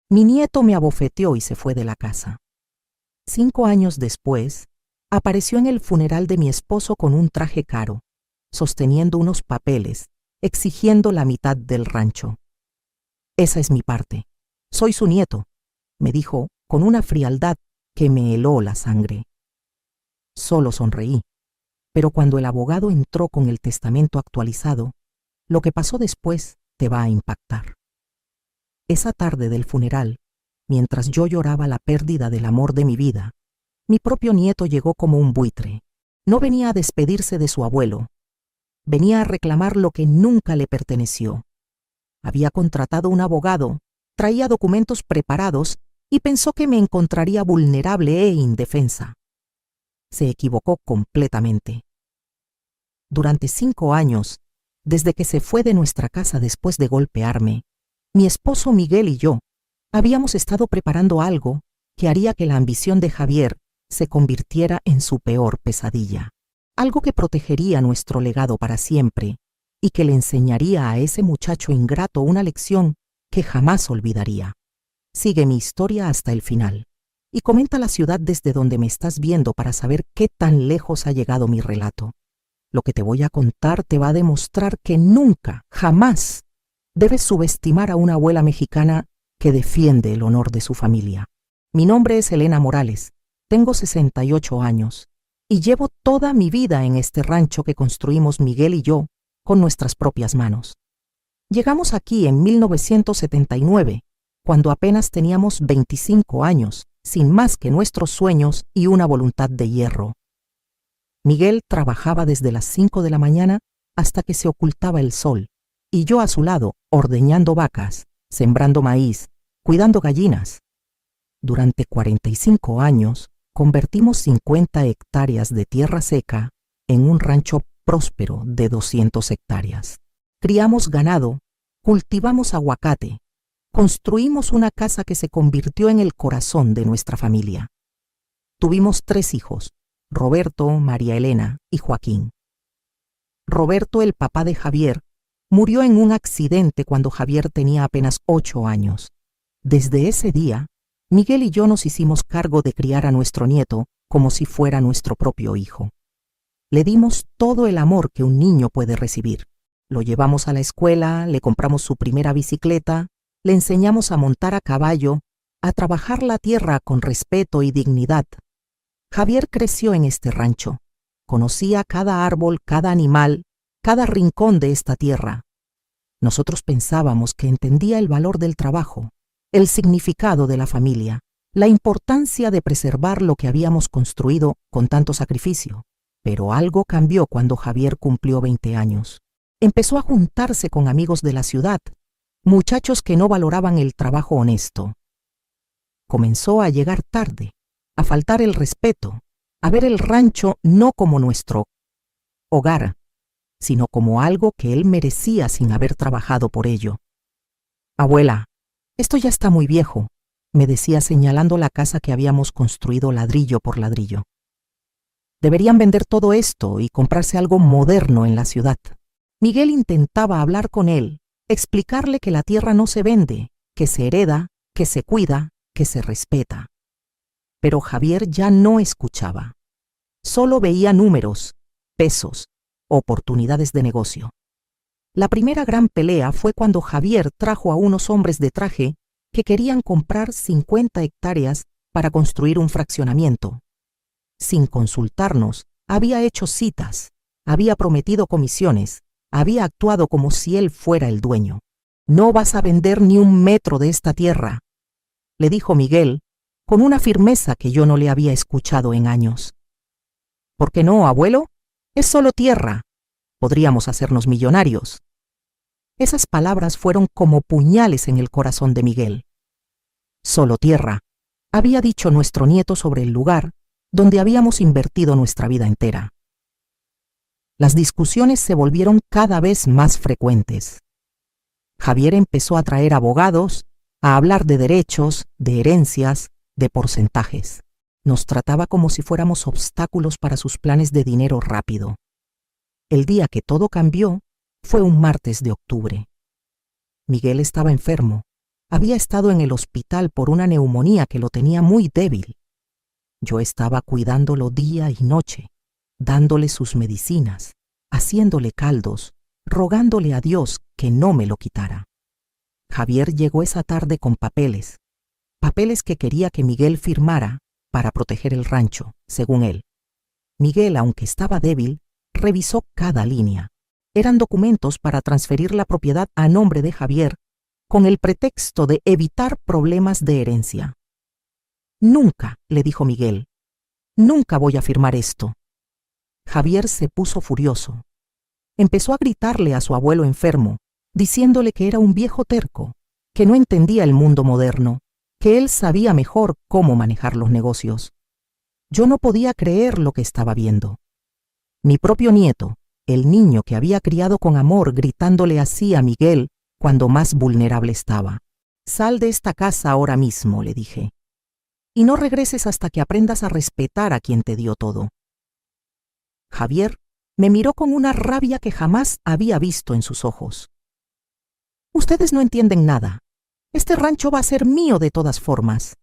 Mi nieto me abofeteó y se fue de la casa. 5 años después, apareció en el funeral de mi esposo con un traje caro, sosteniendo unos papeles, exigiendo la mitad del rancho. Esa es mi parte. Soy su nieto, me dijo con una frialdad que me heló la sangre. Solo sonreí, pero cuando el abogado entró con el testamento actualizado, lo que pasó después te va a impactar. Esa tarde del funeral, mientras yo lloraba la pérdida del amor de mi vida, mi propio nieto llegó como un buitre. No venía a despedirse de su abuelo. Venía a reclamar lo que nunca le perteneció. Había contratado un abogado, traía documentos preparados y pensó que me encontraría vulnerable e indefensa. Se equivocó completamente. Durante 5 años, desde que se fue de nuestra casa después de golpearme, mi esposo Miguel y yo habíamos estado preparando algo que haría que la ambición de Javier se convirtiera en su peor pesadilla. Algo que protegería nuestro legado para siempre y que le enseñaría a ese muchacho ingrato una lección que jamás olvidaría. Sigue mi historia hasta el final y comenta la ciudad desde donde me estás viendo para saber qué tan lejos ha llegado mi relato. Lo que te voy a contar te va a demostrar que nunca, jamás, debes subestimar a una abuela mexicana que defiende el honor de su familia. Mi nombre es Elena Morales, tengo 68 años y llevo toda mi vida en este rancho que construimos Miguel y yo con nuestras propias manos. Llegamos aquí en 1979, cuando apenas teníamos 25 años, sin más que nuestros sueños y una voluntad de hierro. Miguel trabajaba desde las 5 de la mañana hasta que se ocultaba el sol, y yo a su lado, ordeñando vacas, sembrando maíz, cuidando gallinas. Durante 45 años, convertimos 50 hectáreas de tierra seca en un rancho próspero de 200 hectáreas. Criamos ganado, cultivamos aguacate, construimos una casa que se convirtió en el corazón de nuestra familia. Tuvimos 3 hijos, Roberto, María Elena y Joaquín. Roberto, el papá de Javier, murió en un accidente cuando Javier tenía apenas 8 años. Desde ese día, Miguel y yo nos hicimos cargo de criar a nuestro nieto como si fuera nuestro propio hijo. Le dimos todo el amor que un niño puede recibir. Lo llevamos a la escuela, le compramos su primera bicicleta, le enseñamos a montar a caballo, a trabajar la tierra con respeto y dignidad. Javier creció en este rancho. Conocía cada árbol, cada animal, cada rincón de esta tierra. Nosotros pensábamos que entendía el valor del trabajo, el significado de la familia, la importancia de preservar lo que habíamos construido con tanto sacrificio. Pero algo cambió cuando Javier cumplió 20 años. Empezó a juntarse con amigos de la ciudad, muchachos que no valoraban el trabajo honesto. Comenzó a llegar tarde, a faltar el respeto, a ver el rancho no como nuestro hogar, sino como algo que él merecía sin haber trabajado por ello. Abuela, esto ya está muy viejo, me decía señalando la casa que habíamos construido ladrillo por ladrillo. Deberían vender todo esto y comprarse algo moderno en la ciudad. Miguel intentaba hablar con él, explicarle que la tierra no se vende, que se hereda, que se cuida, que se respeta. Pero Javier ya no escuchaba. Solo veía números, pesos, oportunidades de negocio. La primera gran pelea fue cuando Javier trajo a unos hombres de traje que querían comprar 50 hectáreas para construir un fraccionamiento. Sin consultarnos, había hecho citas, había prometido comisiones, había actuado como si él fuera el dueño. No vas a vender ni un metro de esta tierra, le dijo Miguel, con una firmeza que yo no le había escuchado en años. ¿Por qué no, abuelo? Es solo tierra. Podríamos hacernos millonarios. Esas palabras fueron como puñales en el corazón de Miguel. Solo tierra, había dicho nuestro nieto sobre el lugar donde habíamos invertido nuestra vida entera. Las discusiones se volvieron cada vez más frecuentes. Javier empezó a traer abogados, a hablar de derechos, de herencias, de porcentajes. Nos trataba como si fuéramos obstáculos para sus planes de dinero rápido. El día que todo cambió fue un martes de octubre. Miguel estaba enfermo, Había estado en el hospital por una neumonía que lo tenía muy débil. Yo estaba cuidándolo día y noche, dándole sus medicinas, haciéndole caldos, rogándole a Dios que no me lo quitara. Javier llegó esa tarde con papeles que quería que Miguel firmara para proteger el rancho, según él. Miguel, aunque estaba débil, revisó cada línea. Eran documentos para transferir la propiedad a nombre de Javier con el pretexto de evitar problemas de herencia. Nunca, le dijo Miguel, nunca voy a firmar esto. Javier se puso furioso. Empezó a gritarle a su abuelo enfermo, diciéndole que era un viejo terco, que no entendía el mundo moderno, que él sabía mejor cómo manejar los negocios. Yo no podía creer lo que estaba viendo. Mi propio nieto, el niño que había criado con amor, gritándole así a Miguel cuando más vulnerable estaba. Sal de esta casa ahora mismo, le dije, y no regreses hasta que aprendas a respetar a quien te dio todo. Javier me miró con una rabia que jamás había visto en sus ojos. Ustedes no entienden nada. Este rancho va a ser mío de todas formas.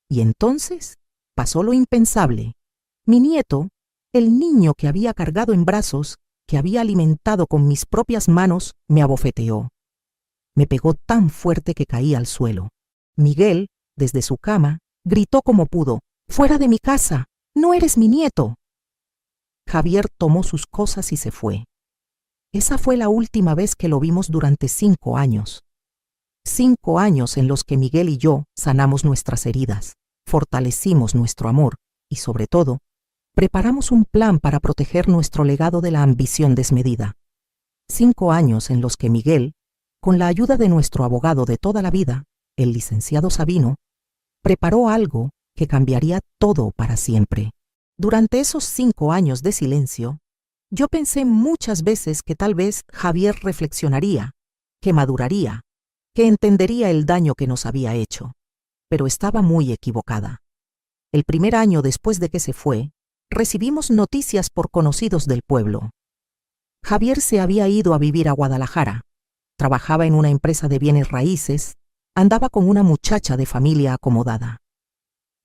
Y entonces pasó lo impensable. Mi nieto, el niño que había cargado en brazos, que había alimentado con mis propias manos, me abofeteó. Me pegó tan fuerte que caí al suelo. Miguel, desde su cama, gritó como pudo: «¡Fuera de mi casa! ¡No eres mi nieto!». Javier tomó sus cosas y se fue. Esa fue la última vez que lo vimos durante 5 años. 5 años en los que Miguel y yo sanamos nuestras heridas, fortalecimos nuestro amor y, sobre todo, preparamos un plan para proteger nuestro legado de la ambición desmedida. 5 años en los que Miguel, con la ayuda de nuestro abogado de toda la vida, el licenciado Sabino, preparó algo que cambiaría todo para siempre. Durante esos 5 años de silencio, yo pensé muchas veces que tal vez Javier reflexionaría, que maduraría, que entendería el daño que nos había hecho, pero estaba muy equivocada. El primer año después de que se fue, recibimos noticias por conocidos del pueblo. Javier se había ido a vivir a Guadalajara, trabajaba en una empresa de bienes raíces, andaba con una muchacha de familia acomodada.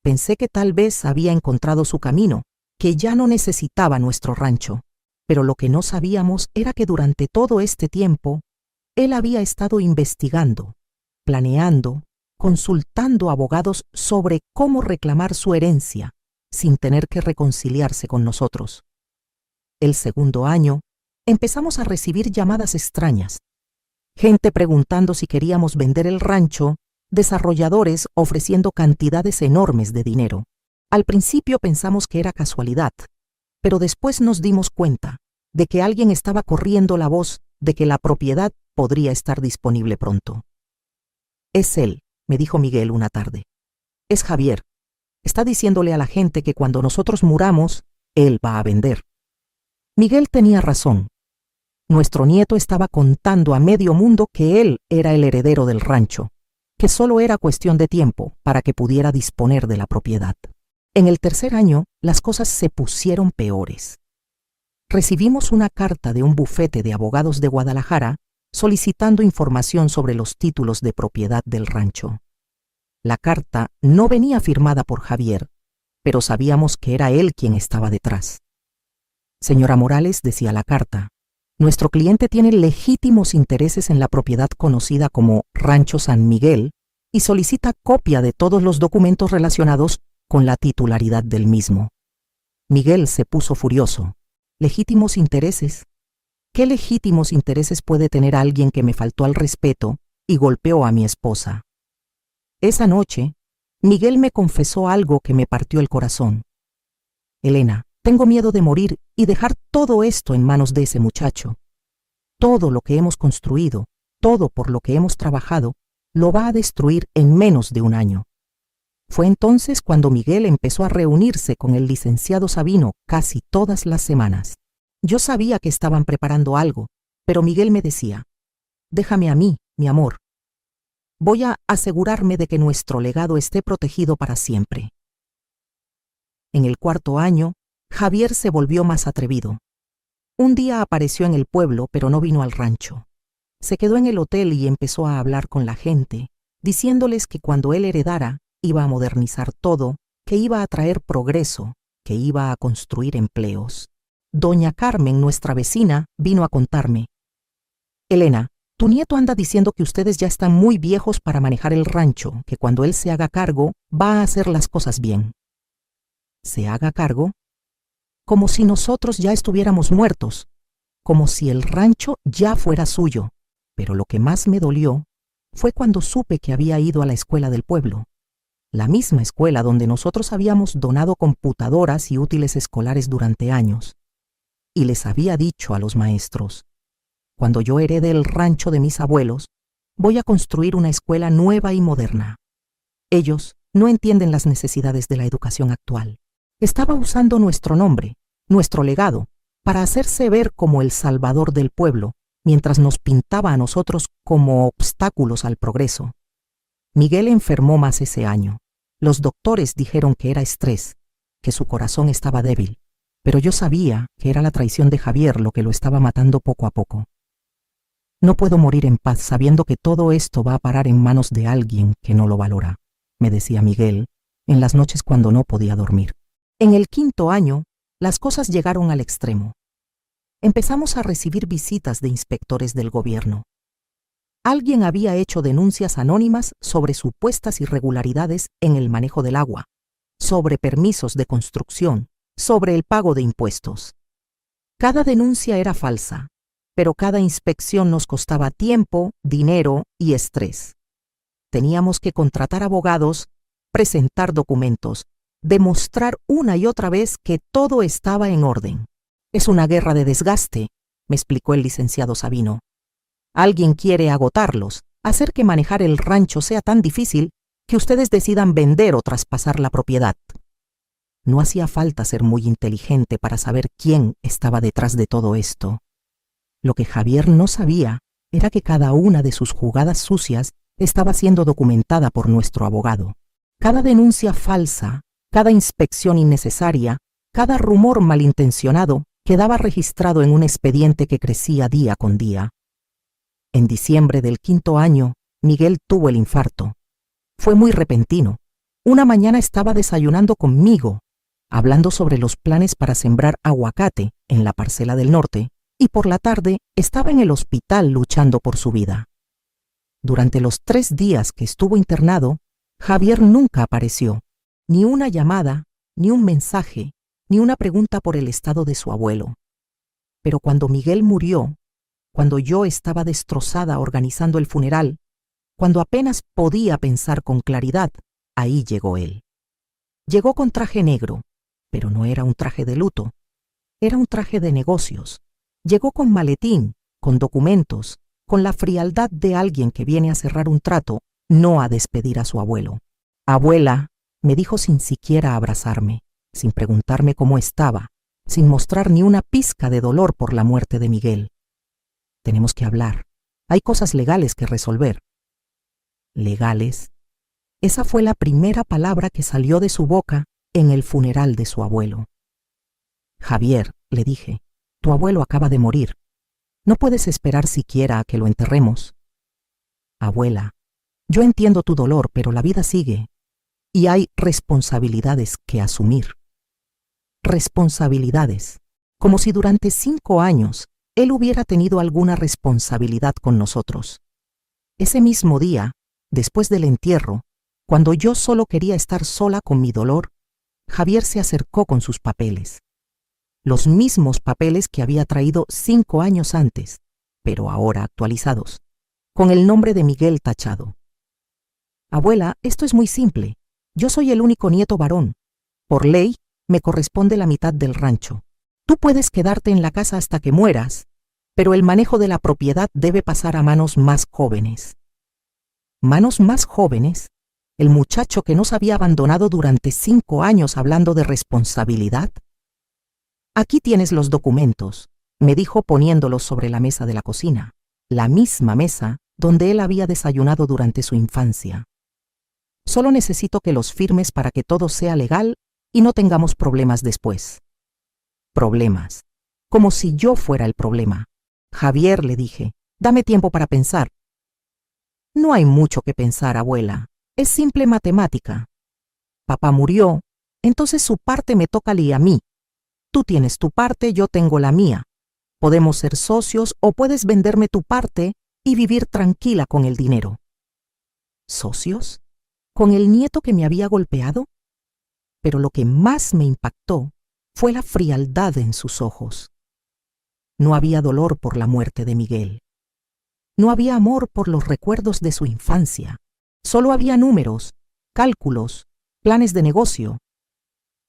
Pensé que tal vez había encontrado su camino, que ya no necesitaba nuestro rancho, pero lo que no sabíamos era que durante todo este tiempo, él había estado investigando, planeando, consultando abogados sobre cómo reclamar su herencia sin tener que reconciliarse con nosotros. El segundo año, empezamos a recibir llamadas extrañas. Gente preguntando si queríamos vender el rancho, desarrolladores ofreciendo cantidades enormes de dinero. Al principio pensamos que era casualidad, pero después nos dimos cuenta de que alguien estaba corriendo la voz de que la propiedad podría estar disponible pronto. «Es él», me dijo Miguel una tarde. «Es Javier. Está diciéndole a la gente que cuando nosotros muramos, él va a vender». Miguel tenía razón. Nuestro nieto estaba contando a medio mundo que él era el heredero del rancho, que solo era cuestión de tiempo para que pudiera disponer de la propiedad. En el tercer año, las cosas se pusieron peores. Recibimos una carta de un bufete de abogados de Guadalajara solicitando información sobre los títulos de propiedad del rancho. La carta no venía firmada por Javier, pero sabíamos que era él quien estaba detrás. «Señora Morales», decía la carta, «nuestro cliente tiene legítimos intereses en la propiedad conocida como Rancho San Miguel y solicita copia de todos los documentos relacionados con la titularidad del mismo». Miguel se puso furioso. «¿Legítimos intereses? ¿Qué legítimos intereses puede tener alguien que me faltó al respeto y golpeó a mi esposa?» Esa noche, Miguel me confesó algo que me partió el corazón. «Elena, tengo miedo de morir y dejar todo esto en manos de ese muchacho. Todo lo que hemos construido, todo por lo que hemos trabajado, lo va a destruir en menos de un año». Fue entonces cuando Miguel empezó a reunirse con el licenciado Sabino casi todas las semanas. Yo sabía que estaban preparando algo, pero Miguel me decía: «Déjame a mí, mi amor. Voy a asegurarme de que nuestro legado esté protegido para siempre». En el cuarto año, Javier se volvió más atrevido. Un día apareció en el pueblo, pero no vino al rancho. Se quedó en el hotel y empezó a hablar con la gente, diciéndoles que cuando él heredara, iba a modernizar todo, que iba a traer progreso, que iba a construir empleos. Doña Carmen, nuestra vecina, vino a contarme: Elena, tu nieto anda diciendo que ustedes ya están muy viejos para manejar el rancho, que cuando él se haga cargo, va a hacer las cosas bien. ¿Se haga cargo? Como si nosotros ya estuviéramos muertos, como si el rancho ya fuera suyo. Pero lo que más me dolió fue cuando supe que había ido a la escuela del pueblo, la misma escuela donde nosotros habíamos donado computadoras y útiles escolares durante años, y les había dicho a los maestros: cuando yo herede el rancho de mis abuelos, voy a construir una escuela nueva y moderna. Ellos no entienden las necesidades de la educación actual. Estaba usando nuestro nombre, nuestro legado, para hacerse ver como el salvador del pueblo, mientras nos pintaba a nosotros como obstáculos al progreso. Miguel enfermó más ese año. Los doctores dijeron que era estrés, que su corazón estaba débil, pero yo sabía que era la traición de Javier lo que lo estaba matando poco a poco. No puedo morir en paz sabiendo que todo esto va a parar en manos de alguien que no lo valora, me decía Miguel en las noches cuando no podía dormir. En el 5.º año, las cosas llegaron al extremo. Empezamos a recibir visitas de inspectores del gobierno. Alguien había hecho denuncias anónimas sobre supuestas irregularidades en el manejo del agua, sobre permisos de construcción, sobre el pago de impuestos. Cada denuncia era falsa, pero cada inspección nos costaba tiempo, dinero y estrés. Teníamos que contratar abogados, presentar documentos, demostrar una y otra vez que todo estaba en orden. Es una guerra de desgaste, me explicó el licenciado Sabino. Alguien quiere agotarlos, hacer que manejar el rancho sea tan difícil que ustedes decidan vender o traspasar la propiedad. No hacía falta ser muy inteligente para saber quién estaba detrás de todo esto. Lo que Javier no sabía era que cada una de sus jugadas sucias estaba siendo documentada por nuestro abogado. Cada denuncia falsa, cada inspección innecesaria, cada rumor malintencionado quedaba registrado en un expediente que crecía día con día. En diciembre del 5.º año, Miguel tuvo el infarto. Fue muy repentino. Una mañana estaba desayunando conmigo, hablando sobre los planes para sembrar aguacate en la parcela del norte, y por la tarde estaba en el hospital luchando por su vida. Durante los 3 días que estuvo internado, Javier nunca apareció. Ni una llamada, ni un mensaje, ni una pregunta por el estado de su abuelo. Pero cuando Miguel murió, cuando yo estaba destrozada organizando el funeral, cuando apenas podía pensar con claridad, ahí llegó él. Llegó con traje negro, pero no era un traje de luto, era un traje de negocios. Llegó con maletín, con documentos, con la frialdad de alguien que viene a cerrar un trato, no a despedir a su abuelo. Abuela, me dijo sin siquiera abrazarme, sin preguntarme cómo estaba, sin mostrar ni una pizca de dolor por la muerte de Miguel. Tenemos que hablar. Hay cosas legales que resolver. ¿Legales? Esa fue la primera palabra que salió de su boca en el funeral de su abuelo. Javier, le dije, tu abuelo acaba de morir. No puedes esperar siquiera a que lo enterremos. Abuela, yo entiendo tu dolor, pero la vida sigue y hay responsabilidades que asumir. Responsabilidades, como si durante 5 años él hubiera tenido alguna responsabilidad con nosotros. Ese mismo día, después del entierro, cuando yo solo quería estar sola con mi dolor, Javier se acercó con sus papeles. Los mismos papeles que había traído 5 años antes, pero ahora actualizados, con el nombre de Miguel tachado. Abuela, esto es muy simple. Yo soy el único nieto varón. Por ley, me corresponde la mitad del rancho. Tú puedes quedarte en la casa hasta que mueras, pero el manejo de la propiedad debe pasar a manos más jóvenes. ¿Manos más jóvenes? ¿El muchacho que nos había abandonado durante 5 años hablando de responsabilidad? Aquí tienes los documentos, me dijo poniéndolos sobre la mesa de la cocina, la misma mesa donde él había desayunado durante su infancia. Solo necesito que los firmes para que todo sea legal y no tengamos problemas después. Problemas. Como si yo fuera el problema. Javier, le dije, dame tiempo para pensar. No hay mucho que pensar, abuela. Es simple matemática. Papá murió, entonces su parte me toca a mí. Tú tienes tu parte, yo tengo la mía. Podemos ser socios o puedes venderme tu parte y vivir tranquila con el dinero. ¿Socios? ¿Con el nieto que me había golpeado? Pero lo que más me impactó fue la frialdad en sus ojos. No había dolor por la muerte de Miguel. No había amor por los recuerdos de su infancia. Solo había números, cálculos, planes de negocio.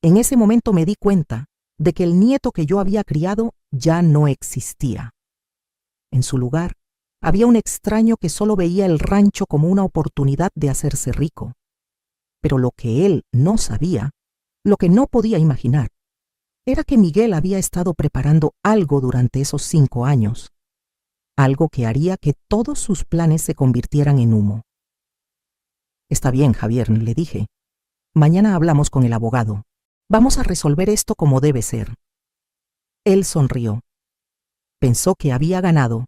En ese momento me di cuenta de que el nieto que yo había criado ya no existía. En su lugar, había un extraño que solo veía el rancho como una oportunidad de hacerse rico. Pero lo que él no sabía, lo que no podía imaginar, era que Miguel había estado preparando algo durante esos 5 años. Algo que haría que todos sus planes se convirtieran en humo. Está bien, Javier, le dije. Mañana hablamos con el abogado. Vamos a resolver esto como debe ser. Él sonrió. Pensó que había ganado.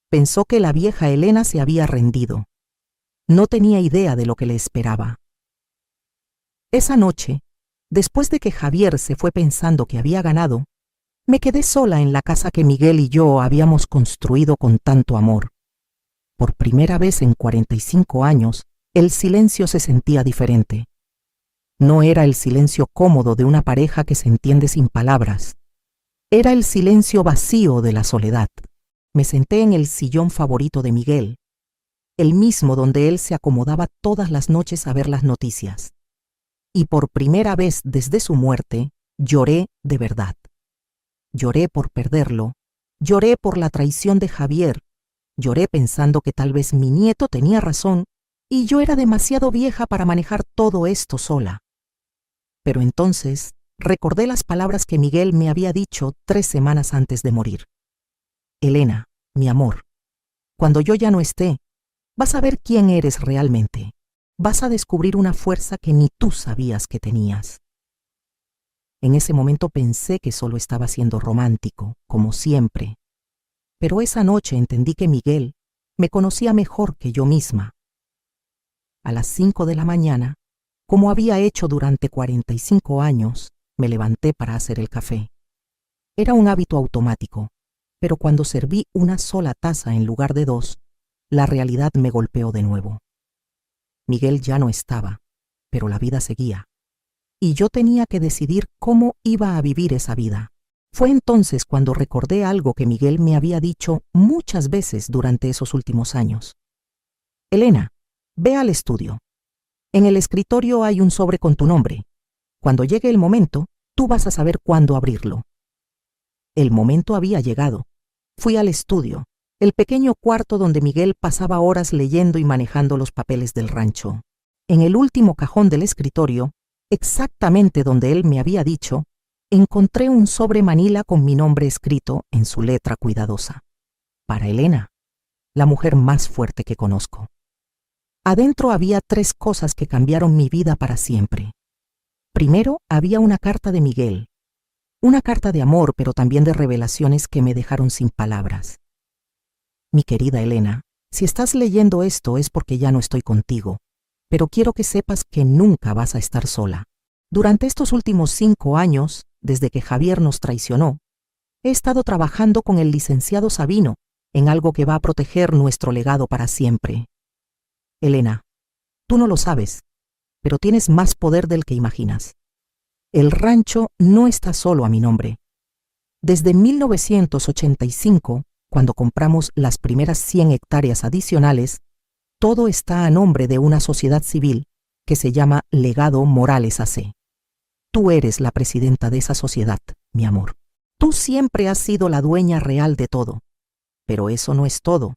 Pensó que la vieja Elena se había rendido. No tenía idea de lo que le esperaba. Esa noche, después de que Javier se fue pensando que había ganado, me quedé sola en la casa que Miguel y yo habíamos construido con tanto amor. Por primera vez en 45 años, el silencio se sentía diferente. No era el silencio cómodo de una pareja que se entiende sin palabras. Era el silencio vacío de la soledad. Me senté en el sillón favorito de Miguel, el mismo donde él se acomodaba todas las noches a ver las noticias. Y por primera vez desde su muerte, lloré de verdad. Lloré por perderlo, lloré por la traición de Javier, lloré pensando que tal vez mi nieto tenía razón y yo era demasiado vieja para manejar todo esto sola. Pero entonces recordé las palabras que Miguel me había dicho 3 semanas antes de morir. Elena, mi amor, cuando yo ya no esté, vas a ver quién eres realmente. Vas a descubrir una fuerza que ni tú sabías que tenías. En ese momento pensé que solo estaba siendo romántico, como siempre. Pero esa noche entendí que Miguel me conocía mejor que yo misma. A las 5 de la mañana, como había hecho durante 45 años, me levanté para hacer el café. Era un hábito automático, pero cuando serví una sola taza en lugar de 2, la realidad me golpeó de nuevo. Miguel ya no estaba, pero la vida seguía. Y yo tenía que decidir cómo iba a vivir esa vida. Fue entonces cuando recordé algo que Miguel me había dicho muchas veces durante esos últimos años. Elena, ve al estudio. En el escritorio hay un sobre con tu nombre. Cuando llegue el momento, tú vas a saber cuándo abrirlo. El momento había llegado. Fui al estudio, el pequeño cuarto donde Miguel pasaba horas leyendo y manejando los papeles del rancho. En el último cajón del escritorio, exactamente donde él me había dicho, encontré un sobre manila con mi nombre escrito en su letra cuidadosa. Para Elena, la mujer más fuerte que conozco. Adentro había 3 cosas que cambiaron mi vida para siempre. Primero, había una carta de Miguel. Una carta de amor, pero también de revelaciones que me dejaron sin palabras. Mi querida Elena, si estás leyendo esto es porque ya no estoy contigo, pero quiero que sepas que nunca vas a estar sola. Durante estos últimos 5 años, desde que Javier nos traicionó, he estado trabajando con el licenciado Sabino en algo que va a proteger nuestro legado para siempre. Elena, tú no lo sabes, pero tienes más poder del que imaginas. El rancho no está solo a mi nombre. Desde 1985, cuando compramos las primeras 100 hectáreas adicionales, todo está a nombre de una sociedad civil que se llama Legado Morales AC. Tú eres la presidenta de esa sociedad, mi amor. Tú siempre has sido la dueña real de todo. Pero eso no es todo.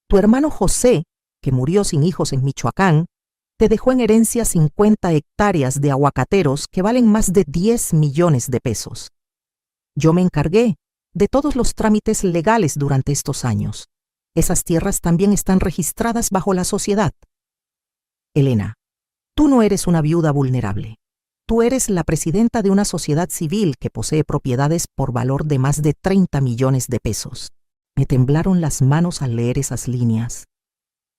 Tu hermano José, que murió sin hijos en Michoacán, te dejó en herencia 50 hectáreas de aguacateros que valen más de 10 millones de pesos. Yo me encargué de todos los trámites legales durante estos años. Esas tierras también están registradas bajo la sociedad. Elena, tú no eres una viuda vulnerable. Tú eres la presidenta de una sociedad civil que posee propiedades por valor de más de 30 millones de pesos. Me temblaron las manos al leer esas líneas.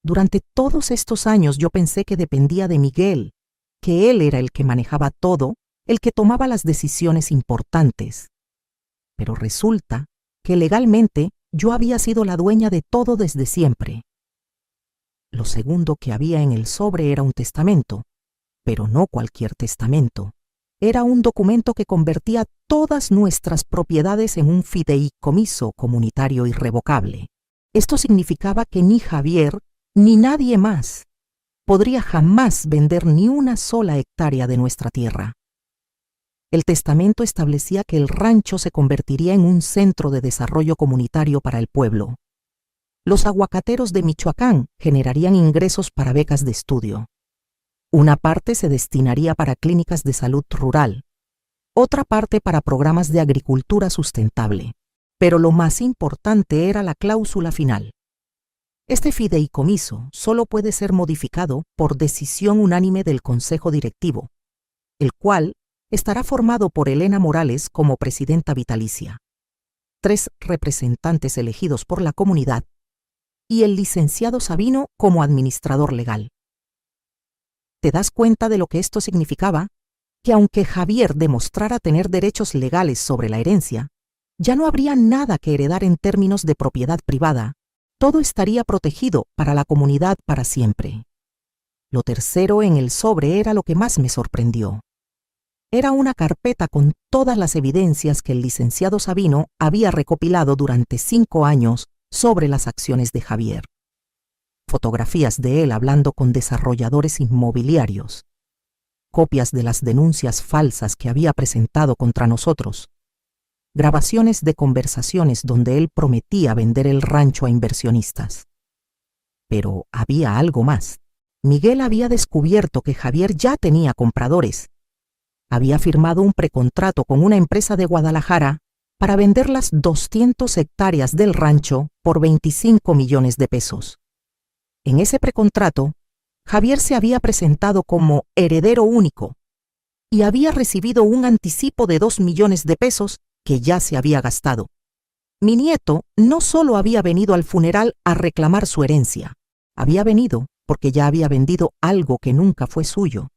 Durante todos estos años yo pensé que dependía de Miguel, que él era el que manejaba todo, el que tomaba las decisiones importantes. Pero resulta que legalmente yo había sido la dueña de todo desde siempre. Lo segundo que había en el sobre era un testamento, pero no cualquier testamento. Era un documento que convertía todas nuestras propiedades en un fideicomiso comunitario irrevocable. Esto significaba que ni Javier ni nadie más podría jamás vender ni una sola hectárea de nuestra tierra. El testamento establecía que el rancho se convertiría en un centro de desarrollo comunitario para el pueblo. Los aguacateros de Michoacán generarían ingresos para becas de estudio. Una parte se destinaría para clínicas de salud rural, otra parte para programas de agricultura sustentable. Pero lo más importante era la cláusula final. Este fideicomiso solo puede ser modificado por decisión unánime del Consejo Directivo, el cual estará formado por Elena Morales como presidenta vitalicia, 3 representantes elegidos por la comunidad y el licenciado Sabino como administrador legal. ¿Te das cuenta de lo que esto significaba? Que aunque Javier demostrara tener derechos legales sobre la herencia, ya no habría nada que heredar en términos de propiedad privada. Todo estaría protegido para la comunidad para siempre. Lo tercero en el sobre era lo que más me sorprendió. Era una carpeta con todas las evidencias que el licenciado Sabino había recopilado durante 5 años sobre las acciones de Javier. Fotografías de él hablando con desarrolladores inmobiliarios, copias de las denuncias falsas que había presentado contra nosotros, grabaciones de conversaciones donde él prometía vender el rancho a inversionistas. Pero había algo más. Miguel había descubierto que Javier ya tenía compradores. Había firmado un precontrato con una empresa de Guadalajara para vender las 200 hectáreas del rancho por 25 millones de pesos. En ese precontrato, Javier se había presentado como heredero único y había recibido un anticipo de 2 millones de pesos que ya se había gastado. Mi nieto no solo había venido al funeral a reclamar su herencia, había venido porque ya había vendido algo que nunca fue suyo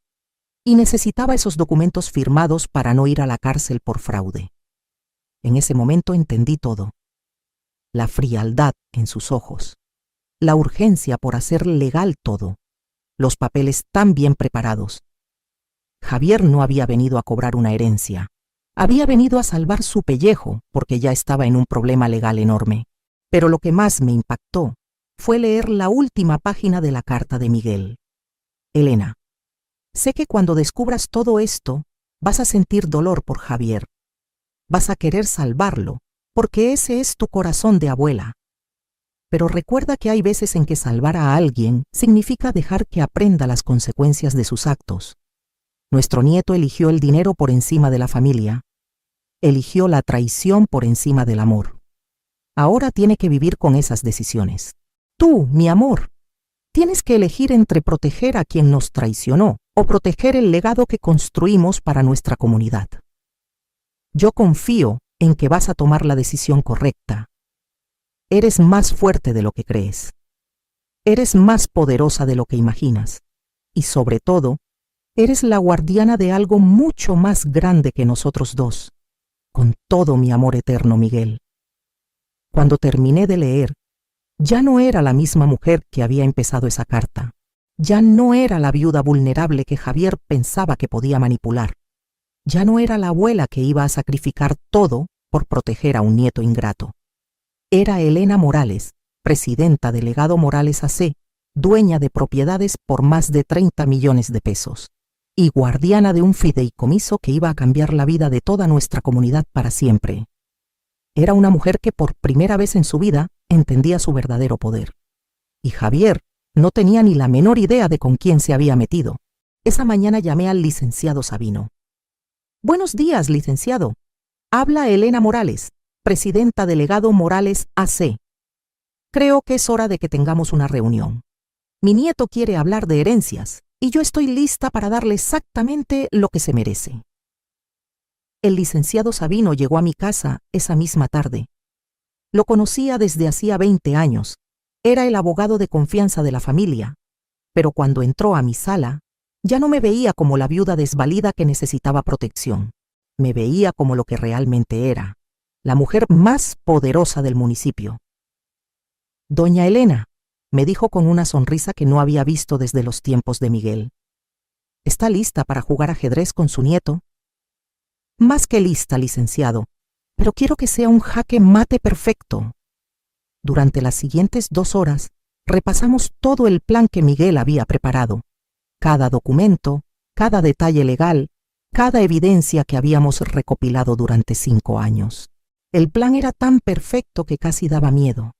y necesitaba esos documentos firmados para no ir a la cárcel por fraude. En ese momento entendí todo. La frialdad en sus ojos, la urgencia por hacer legal todo, los papeles tan bien preparados. Javier no había venido a cobrar una herencia. Había venido a salvar su pellejo porque ya estaba en un problema legal enorme. Pero lo que más me impactó fue leer la última página de la carta de Miguel. Elena, sé que cuando descubras todo esto vas a sentir dolor por Javier. Vas a querer salvarlo porque ese es tu corazón de abuela. Pero recuerda que hay veces en que salvar a alguien significa dejar que aprenda las consecuencias de sus actos. Nuestro nieto eligió el dinero por encima de la familia. Eligió la traición por encima del amor. Ahora tiene que vivir con esas decisiones. Tú, mi amor, tienes que elegir entre proteger a quien nos traicionó o proteger el legado que construimos para nuestra comunidad. Yo confío en que vas a tomar la decisión correcta. Eres más fuerte de lo que crees. Eres más poderosa de lo que imaginas. Y sobre todo, eres la guardiana de algo mucho más grande que nosotros dos. Con todo mi amor eterno, Miguel. Cuando terminé de leer, ya no era la misma mujer que había empezado esa carta. Ya no era la viuda vulnerable que Javier pensaba que podía manipular. Ya no era la abuela que iba a sacrificar todo por proteger a un nieto ingrato. Era Elena Morales, presidenta de Legado Morales AC, dueña de propiedades por más de 30 millones de pesos. Y guardiana de un fideicomiso que iba a cambiar la vida de toda nuestra comunidad para siempre. Era una mujer que por primera vez en su vida entendía su verdadero poder. Y Javier no tenía ni la menor idea de con quién se había metido. Esa mañana llamé al licenciado Sabino. Buenos días, licenciado. Habla Elena Morales, presidenta de Legado Morales AC. Creo que es hora de que tengamos una reunión. Mi nieto quiere hablar de herencias. Y yo estoy lista para darle exactamente lo que se merece. El licenciado Sabino llegó a mi casa esa misma tarde. Lo conocía desde hacía 20 años. era el abogado de confianza de la familia, pero cuando entró a mi sala, ya no me veía como la viuda desvalida que necesitaba protección. Me veía como lo que realmente era, la mujer más poderosa del municipio. Doña Elena, me dijo con una sonrisa que no había visto desde los tiempos de Miguel. ¿Está lista para jugar ajedrez con su nieto? Más que lista, licenciado, pero quiero que sea un jaque mate perfecto. Durante las siguientes 2 horas, repasamos todo el plan que Miguel había preparado, cada documento, cada detalle legal, cada evidencia que habíamos recopilado durante 5 años. El plan era tan perfecto que casi daba miedo.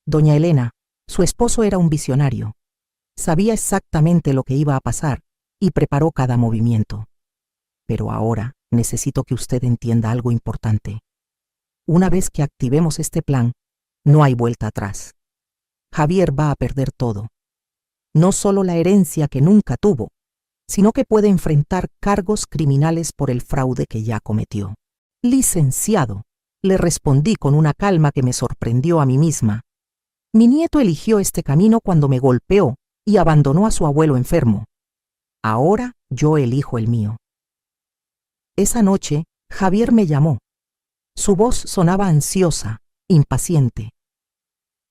Doña Elena, su esposo era un visionario. Sabía exactamente lo que iba a pasar y preparó cada movimiento. Pero ahora necesito que usted entienda algo importante. Una vez que activemos este plan, no hay vuelta atrás. Javier va a perder todo. No solo la herencia que nunca tuvo, sino que puede enfrentar cargos criminales por el fraude que ya cometió. Licenciado, le respondí con una calma que me sorprendió a mí misma. Mi nieto eligió este camino cuando me golpeó y abandonó a su abuelo enfermo. Ahora yo elijo el mío. Esa noche, Javier me llamó. Su voz sonaba ansiosa, impaciente.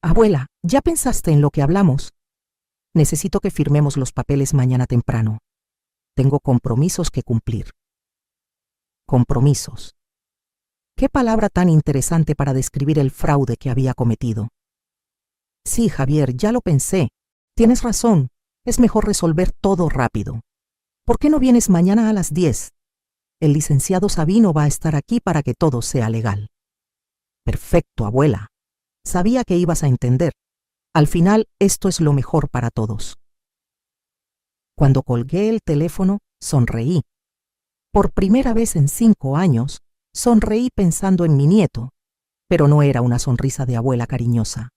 Abuela, ¿ya pensaste en lo que hablamos? Necesito que firmemos los papeles mañana temprano. Tengo compromisos que cumplir. Compromisos. ¿Qué palabra tan interesante para describir el fraude que había cometido? Sí, Javier, ya lo pensé. Tienes razón. Es mejor resolver todo rápido. ¿Por qué no vienes mañana a las 10? El licenciado Sabino va a estar aquí para que todo sea legal. Perfecto, abuela. Sabía que ibas a entender. Al final, esto es lo mejor para todos. Cuando colgué el teléfono, sonreí. Por primera vez en 5 años, sonreí pensando en mi nieto, pero no era una sonrisa de abuela cariñosa.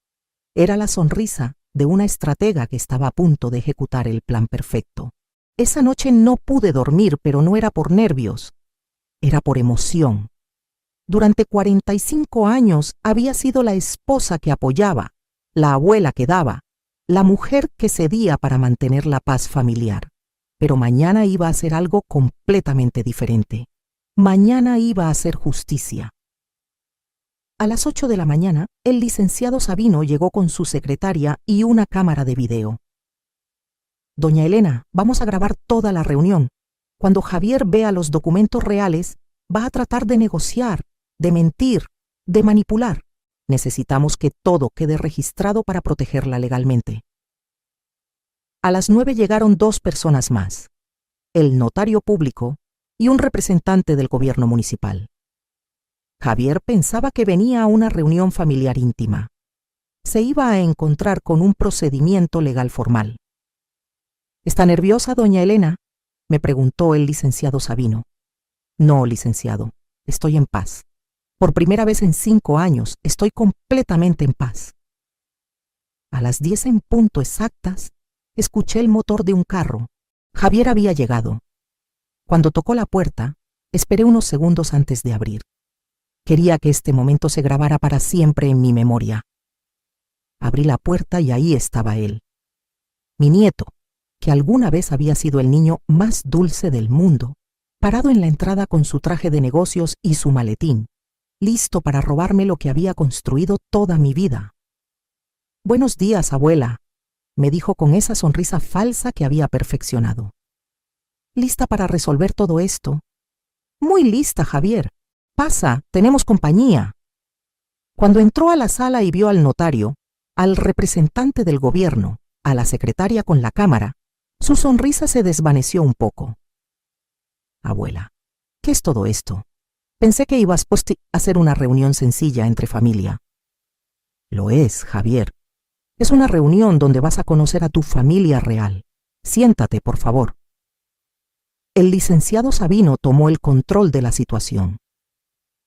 Era la sonrisa de una estratega que estaba a punto de ejecutar el plan perfecto. Esa noche no pude dormir, pero no era por nervios, era por emoción. Durante 45 años había sido la esposa que apoyaba, la abuela que daba, la mujer que cedía para mantener la paz familiar. Pero mañana iba a hacer algo completamente diferente. Mañana iba a hacer justicia. A las 8 de la mañana, el licenciado Sabino llegó con su secretaria y una cámara de video. Doña Elena, vamos a grabar toda la reunión. Cuando Javier vea los documentos reales, va a tratar de negociar, de mentir, de manipular. Necesitamos que todo quede registrado para protegerla legalmente. A las 9 llegaron 2 personas más, el notario público y un representante del gobierno municipal. Javier pensaba que venía a una reunión familiar íntima. Se iba a encontrar con un procedimiento legal formal. ¿Está nerviosa, doña Elena?, me preguntó el licenciado Sabino. No, licenciado, estoy en paz. Por primera vez en 5 años, estoy completamente en paz. A las 10 en punto exactas, escuché el motor de un carro. Javier había llegado. Cuando tocó la puerta, esperé unos segundos antes de abrir. Quería que este momento se grabara para siempre en mi memoria. Abrí la puerta y ahí estaba él. Mi nieto, que alguna vez había sido el niño más dulce del mundo, parado en la entrada con su traje de negocios y su maletín, listo para robarme lo que había construido toda mi vida. Buenos días, abuela, me dijo con esa sonrisa falsa que había perfeccionado. ¿Lista para resolver todo esto? Muy lista, Javier. Pasa, tenemos compañía. Cuando entró a la sala y vio al notario, al representante del gobierno, a la secretaria con la cámara, su sonrisa se desvaneció un poco. Abuela, ¿qué es todo esto? Pensé que ibas a hacer una reunión sencilla entre familia. Lo es, Javier. Es una reunión donde vas a conocer a tu familia real. Siéntate, por favor. El licenciado Sabino tomó el control de la situación.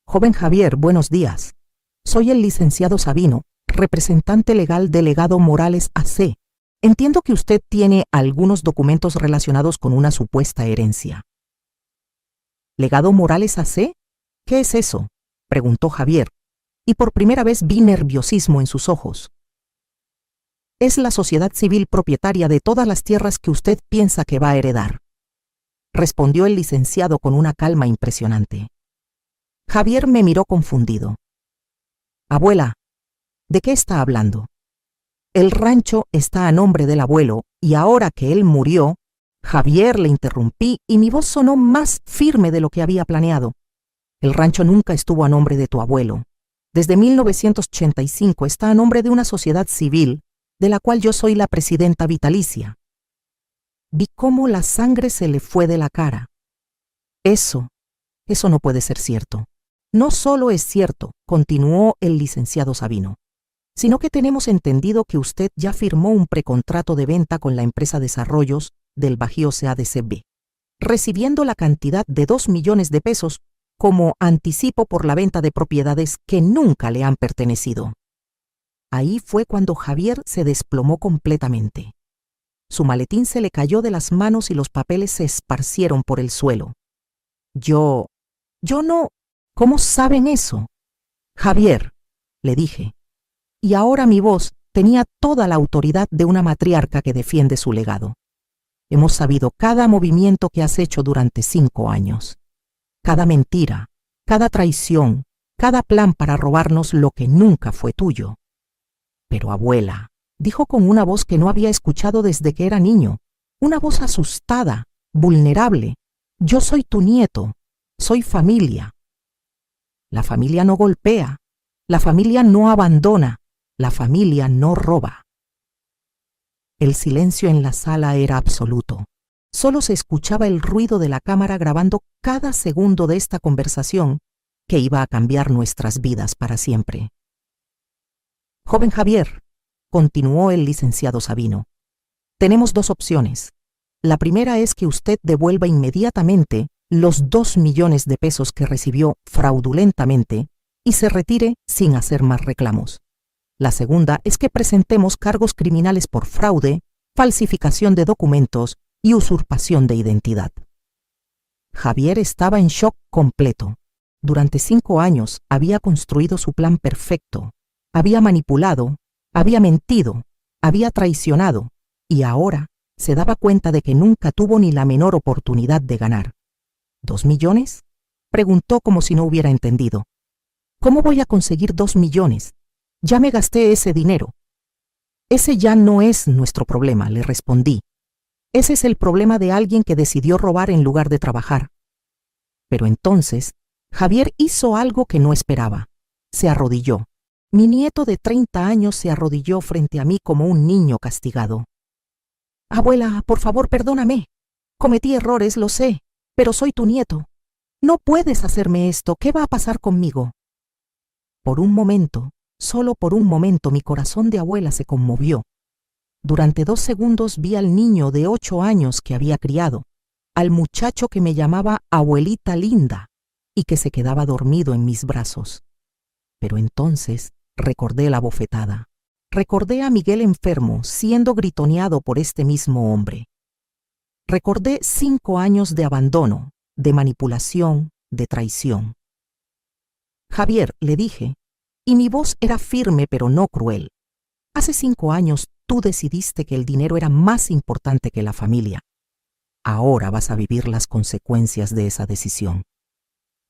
Joven Javier, buenos días. Soy el licenciado Sabino, representante legal de Legado Morales AC. Entiendo que usted tiene algunos documentos relacionados con una supuesta herencia. ¿Legado Morales AC? ¿Qué es eso?, preguntó Javier, y por primera vez vi nerviosismo en sus ojos. es la sociedad civil propietaria de todas las tierras que usted piensa que va a heredar, respondió el licenciado con una calma impresionante. Javier me miró confundido. Abuela, ¿de qué está hablando? El rancho está a nombre del abuelo y ahora que él murió, Javier, le interrumpí y mi voz sonó más firme de lo que había planeado. El rancho nunca estuvo a nombre de tu abuelo. Desde 1985 está a nombre de una sociedad civil, de la cual yo soy la presidenta vitalicia. Vi cómo la sangre se le fue de la cara. Eso no puede ser cierto. No solo es cierto, continuó el licenciado Sabino, sino que tenemos entendido que usted ya firmó un precontrato de venta con la empresa Desarrollos del Bajío CADCB, recibiendo la cantidad de 2 millones de pesos como anticipo por la venta de propiedades que nunca le han pertenecido. Ahí fue cuando Javier se desplomó completamente. Su maletín se le cayó de las manos y los papeles se esparcieron por el suelo. Yo no... ¿Cómo saben eso? Javier, le dije, y ahora mi voz tenía toda la autoridad de una matriarca que defiende su legado. Hemos sabido cada movimiento que has hecho durante 5 años. Cada mentira, cada traición, cada plan para robarnos lo que nunca fue tuyo. Pero abuela, dijo con una voz que no había escuchado desde que era niño, una voz asustada, vulnerable. Yo soy tu nieto, soy familia. La familia no golpea, la familia no abandona, la familia no roba. El silencio en la sala era absoluto. Solo se escuchaba el ruido de la cámara grabando cada segundo de esta conversación que iba a cambiar nuestras vidas para siempre. Joven Javier, continuó el licenciado Sabino, tenemos 2 opciones. La primera es que usted devuelva inmediatamente los 2 millones de pesos que recibió fraudulentamente y se retire sin hacer más reclamos. La segunda es que presentemos cargos criminales por fraude, falsificación de documentos y usurpación de identidad. Javier estaba en shock completo. Durante 5 años había construido su plan perfecto. Había manipulado, había mentido, había traicionado y ahora se daba cuenta de que nunca tuvo ni la menor oportunidad de ganar. ¿2 millones? Preguntó como si no hubiera entendido. ¿Cómo voy a conseguir 2 millones? Ya me gasté ese dinero. Ese ya no es nuestro problema, le respondí. Ese es el problema de alguien que decidió robar en lugar de trabajar. Pero entonces, Javier hizo algo que no esperaba. Se arrodilló. Mi nieto de 30 años se arrodilló frente a mí como un niño castigado. Abuela, por favor, perdóname. Cometí errores, lo sé, pero soy tu nieto. No puedes hacerme esto. ¿Qué va a pasar conmigo? Por un momento, solo por un momento, mi corazón de abuela se conmovió. Durante 2 segundos vi al niño de 8 años que había criado, al muchacho que me llamaba abuelita linda y que se quedaba dormido en mis brazos. Pero entonces recordé la bofetada. Recordé a Miguel enfermo siendo gritoneado por este mismo hombre. Recordé 5 años de abandono, de manipulación, de traición. Javier, le dije, y mi voz era firme pero no cruel. Hace 5 años tú decidiste que el dinero era más importante que la familia. Ahora vas a vivir las consecuencias de esa decisión.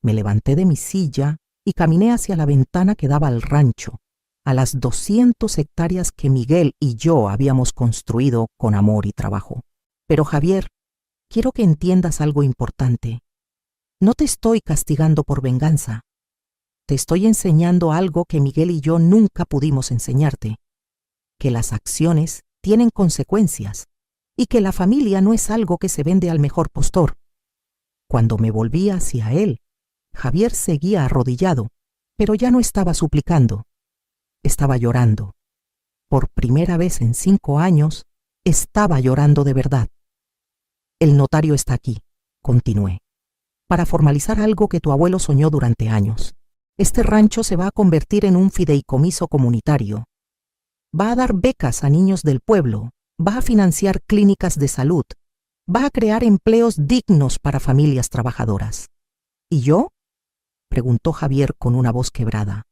Me levanté de mi silla y caminé hacia la ventana que daba al rancho, a las 200 hectáreas que Miguel y yo habíamos construido con amor y trabajo. Pero Javier, quiero que entiendas algo importante. No te estoy castigando por venganza. Te estoy enseñando algo que Miguel y yo nunca pudimos enseñarte, que las acciones tienen consecuencias y que la familia no es algo que se vende al mejor postor. Cuando me volví hacia él, Javier seguía arrodillado, pero ya no estaba suplicando. Estaba llorando. Por primera vez en 5 años, estaba llorando de verdad. El notario está aquí, continué, para formalizar algo que tu abuelo soñó durante años. Este rancho se va a convertir en un fideicomiso comunitario. Va a dar becas a niños del pueblo, va a financiar clínicas de salud, va a crear empleos dignos para familias trabajadoras. ¿Y yo? Preguntó Javier con una voz quebrada.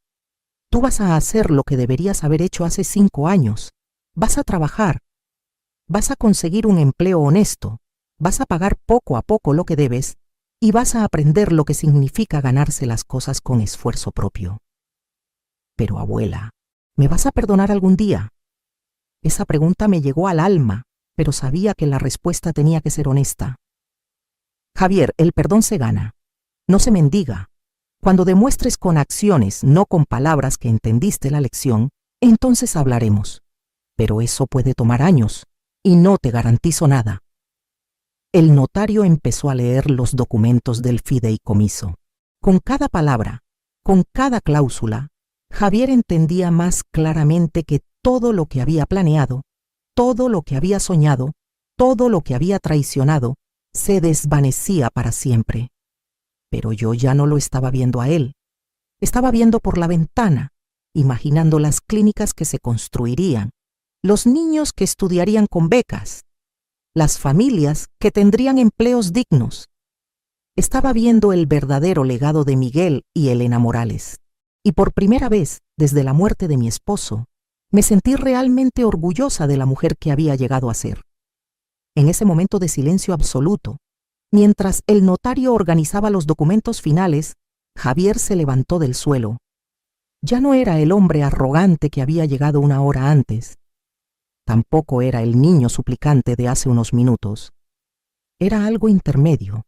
Tú vas a hacer lo que deberías haber hecho hace 5 años. Vas a trabajar, vas a conseguir un empleo honesto, vas a pagar poco a poco lo que debes y vas a aprender lo que significa ganarse las cosas con esfuerzo propio. Pero abuela, ¿me vas a perdonar algún día? Esa pregunta me llegó al alma, pero sabía que la respuesta tenía que ser honesta. Javier, el perdón se gana, no se mendiga. Cuando demuestres con acciones, no con palabras que entendiste la lección, entonces hablaremos. Pero eso puede tomar años, y no te garantizo nada. El notario empezó a leer los documentos del fideicomiso. Con cada palabra, con cada cláusula, Javier entendía más claramente que todo lo que había planeado, todo lo que había soñado, todo lo que había traicionado, se desvanecía para siempre. Pero yo ya no lo estaba viendo a él. Estaba viendo por la ventana, imaginando las clínicas que se construirían, los niños que estudiarían con becas, las familias que tendrían empleos dignos. Estaba viendo el verdadero legado de Miguel y Elena Morales. Y por primera vez, desde la muerte de mi esposo, me sentí realmente orgullosa de la mujer que había llegado a ser. En ese momento de silencio absoluto, mientras el notario organizaba los documentos finales, Javier se levantó del suelo. Ya no era el hombre arrogante que había llegado una hora antes. Tampoco era el niño suplicante de hace unos minutos. Era algo intermedio,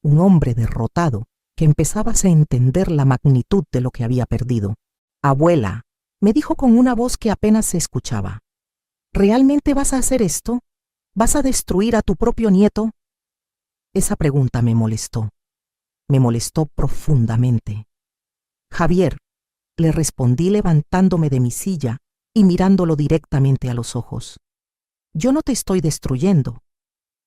un hombre derrotado que empezaba a entender la magnitud de lo que había perdido. Abuela, me dijo con una voz que apenas se escuchaba. ¿Realmente vas a hacer esto? ¿Vas a destruir a tu propio nieto? Esa pregunta me molestó profundamente. Javier, le respondí levantándome de mi silla y mirándolo directamente a los ojos. Yo no te estoy destruyendo.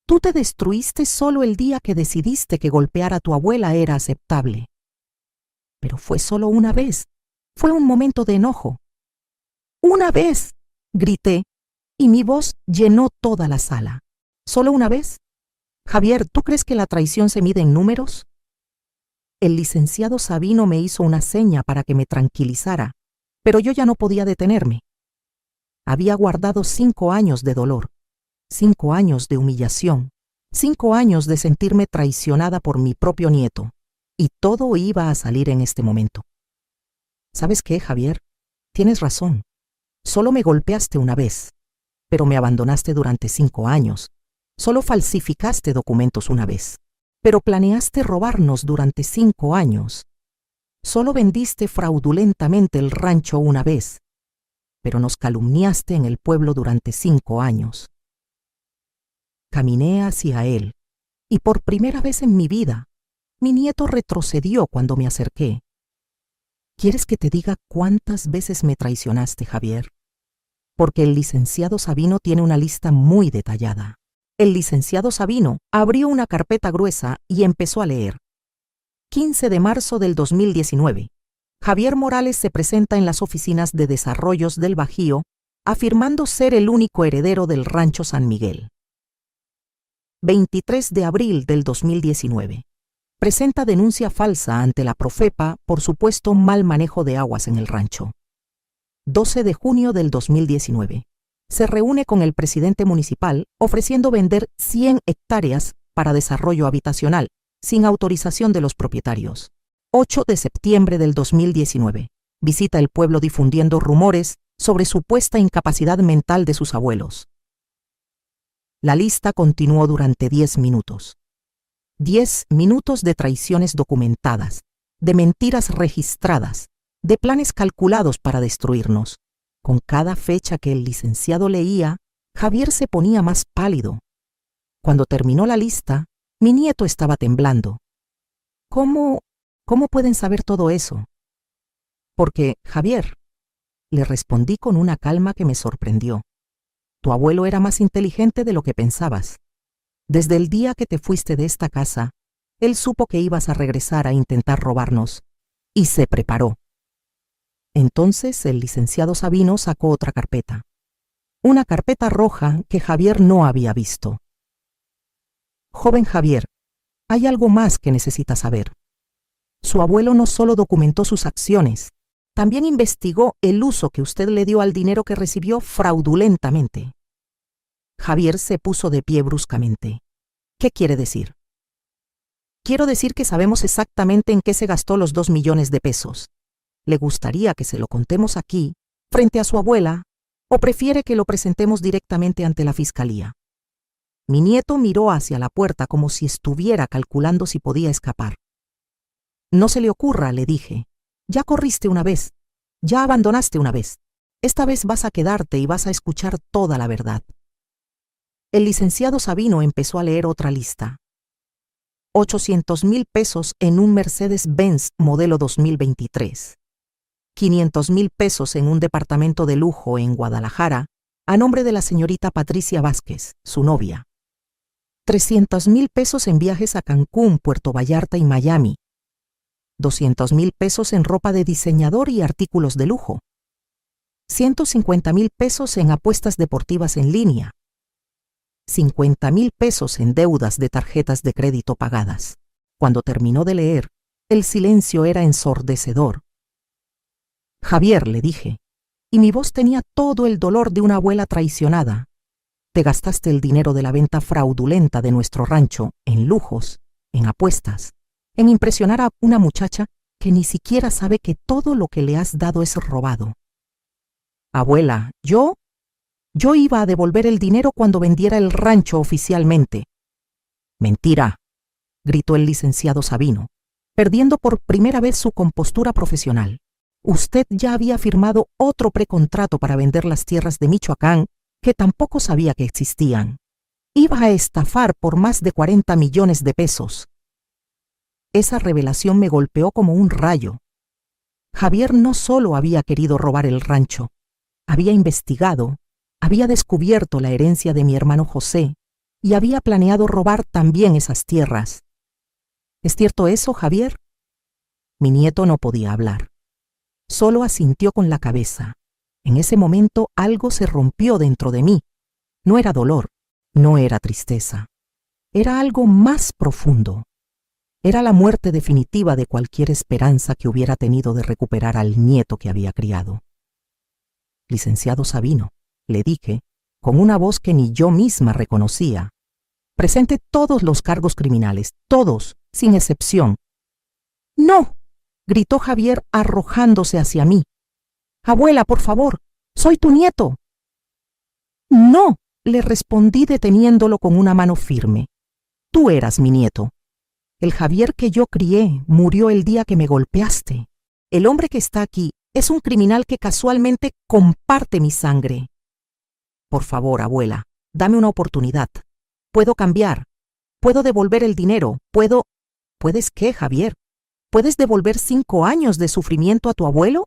Tú te destruiste solo el día que decidiste que golpear a tu abuela era aceptable. Pero fue solo una vez. Fue un momento de enojo. ¡Una vez!, grité, y mi voz llenó toda la sala. ¿Solo una vez? Javier, ¿tú crees que la traición se mide en números? El licenciado Sabino me hizo una seña para que me tranquilizara, pero yo ya no podía detenerme. Había guardado 5 años de dolor, 5 años de humillación, 5 años de sentirme traicionada por mi propio nieto, y todo iba a salir en este momento. ¿Sabes qué, Javier? Tienes razón. Solo me golpeaste una vez, pero me abandonaste durante 5 años. Solo falsificaste documentos una vez, pero planeaste robarnos durante 5 años. Solo vendiste fraudulentamente el rancho una vez, pero nos calumniaste en el pueblo durante 5 años. Caminé hacia él, y por primera vez en mi vida, mi nieto retrocedió cuando me acerqué. ¿Quieres que te diga cuántas veces me traicionaste, Javier? Porque el licenciado Sabino tiene una lista muy detallada. El licenciado Sabino abrió una carpeta gruesa y empezó a leer. 15 de marzo del 2019. Javier Morales se presenta en las oficinas de desarrollos del Bajío, afirmando ser el único heredero del rancho San Miguel. 23 de abril del 2019. Presenta denuncia falsa ante la Profepa por supuesto mal manejo de aguas en el rancho. 12 de junio del 2019. Se reúne con el presidente municipal ofreciendo vender 100 hectáreas para desarrollo habitacional, sin autorización de los propietarios. 8 de septiembre del 2019. Visita el pueblo difundiendo rumores sobre supuesta incapacidad mental de sus abuelos. La lista continuó durante 10 minutos. 10 minutos de traiciones documentadas, de mentiras registradas, de planes calculados para destruirnos. Con cada fecha que el licenciado leía, Javier se ponía más pálido. Cuando terminó la lista, mi nieto estaba temblando. ¿Cómo pueden saber todo eso? Porque, Javier, le respondí con una calma que me sorprendió. Tu abuelo era más inteligente de lo que pensabas. Desde el día que te fuiste de esta casa, él supo que ibas a regresar a intentar robarnos, y se preparó. Entonces el licenciado Sabino sacó otra carpeta. Una carpeta roja que Javier no había visto. Joven Javier, hay algo más que necesita saber. Su abuelo no solo documentó sus acciones, también investigó el uso que usted le dio al dinero que recibió fraudulentamente. Javier se puso de pie bruscamente. ¿Qué quiere decir? Quiero decir que sabemos exactamente en qué se gastó los 2 millones de pesos. ¿Le gustaría que se lo contemos aquí, frente a su abuela, o prefiere que lo presentemos directamente ante la fiscalía? Mi nieto miró hacia la puerta como si estuviera calculando si podía escapar. No se le ocurra, le dije. Ya corriste una vez, ya abandonaste una vez. Esta vez vas a quedarte y vas a escuchar toda la verdad. El licenciado Sabino empezó a leer otra lista. 800,000 pesos en un Mercedes-Benz modelo 2023. 500,000 pesos en un departamento de lujo en Guadalajara, a nombre de la señorita Patricia Vázquez, su novia. 300,000 pesos en viajes a Cancún, Puerto Vallarta y Miami. 200,000 pesos en ropa de diseñador y artículos de lujo. 150,000 pesos en apuestas deportivas en línea. 50,000 pesos en deudas de tarjetas de crédito pagadas. Cuando terminó de leer, el silencio era ensordecedor. Javier, le dije, y mi voz tenía todo el dolor de una abuela traicionada. Te gastaste el dinero de la venta fraudulenta de nuestro rancho en lujos, en apuestas, en impresionar a una muchacha que ni siquiera sabe que todo lo que le has dado es robado. Abuela, yo iba a devolver el dinero cuando vendiera el rancho oficialmente. Mentira, gritó el licenciado Sabino, perdiendo por primera vez su compostura profesional. Usted ya había firmado otro precontrato para vender las tierras de Michoacán que tampoco sabía que existían. Iba a estafar por más de 40 millones de pesos. Esa revelación me golpeó como un rayo. Javier no solo había querido robar el rancho, había investigado, había descubierto la herencia de mi hermano José y había planeado robar también esas tierras. ¿Es cierto eso, Javier? Mi nieto no podía hablar. Solo asintió con la cabeza. En ese momento algo se rompió dentro de mí. No era dolor, no era tristeza. Era algo más profundo. Era la muerte definitiva de cualquier esperanza que hubiera tenido de recuperar al nieto que había criado. Licenciado Sabino, le dije, con una voz que ni yo misma reconocía, presente todos los cargos criminales, todos, sin excepción. ¡No!, gritó Javier arrojándose hacia mí. Abuela, por favor, soy tu nieto. No, le respondí deteniéndolo con una mano firme. Tú eras mi nieto. El Javier que yo crié murió el día que me golpeaste. El hombre que está aquí es un criminal que casualmente comparte mi sangre. Por favor, abuela, dame una oportunidad. Puedo cambiar. Puedo devolver el dinero. ¿Puedes qué, Javier? ¿Puedes devolver 5 años de sufrimiento a tu abuelo?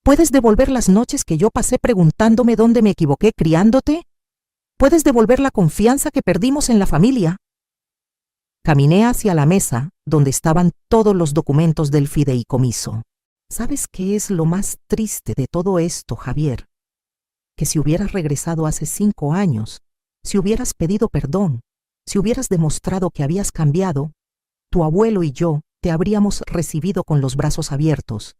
¿Puedes devolver las noches que yo pasé preguntándome dónde me equivoqué criándote? ¿Puedes devolver la confianza que perdimos en la familia? Caminé hacia la mesa donde estaban todos los documentos del fideicomiso. ¿Sabes qué es lo más triste de todo esto, Javier? Que si hubieras regresado hace 5 años, si hubieras pedido perdón, si hubieras demostrado que habías cambiado, tu abuelo y yo te habríamos recibido con los brazos abiertos.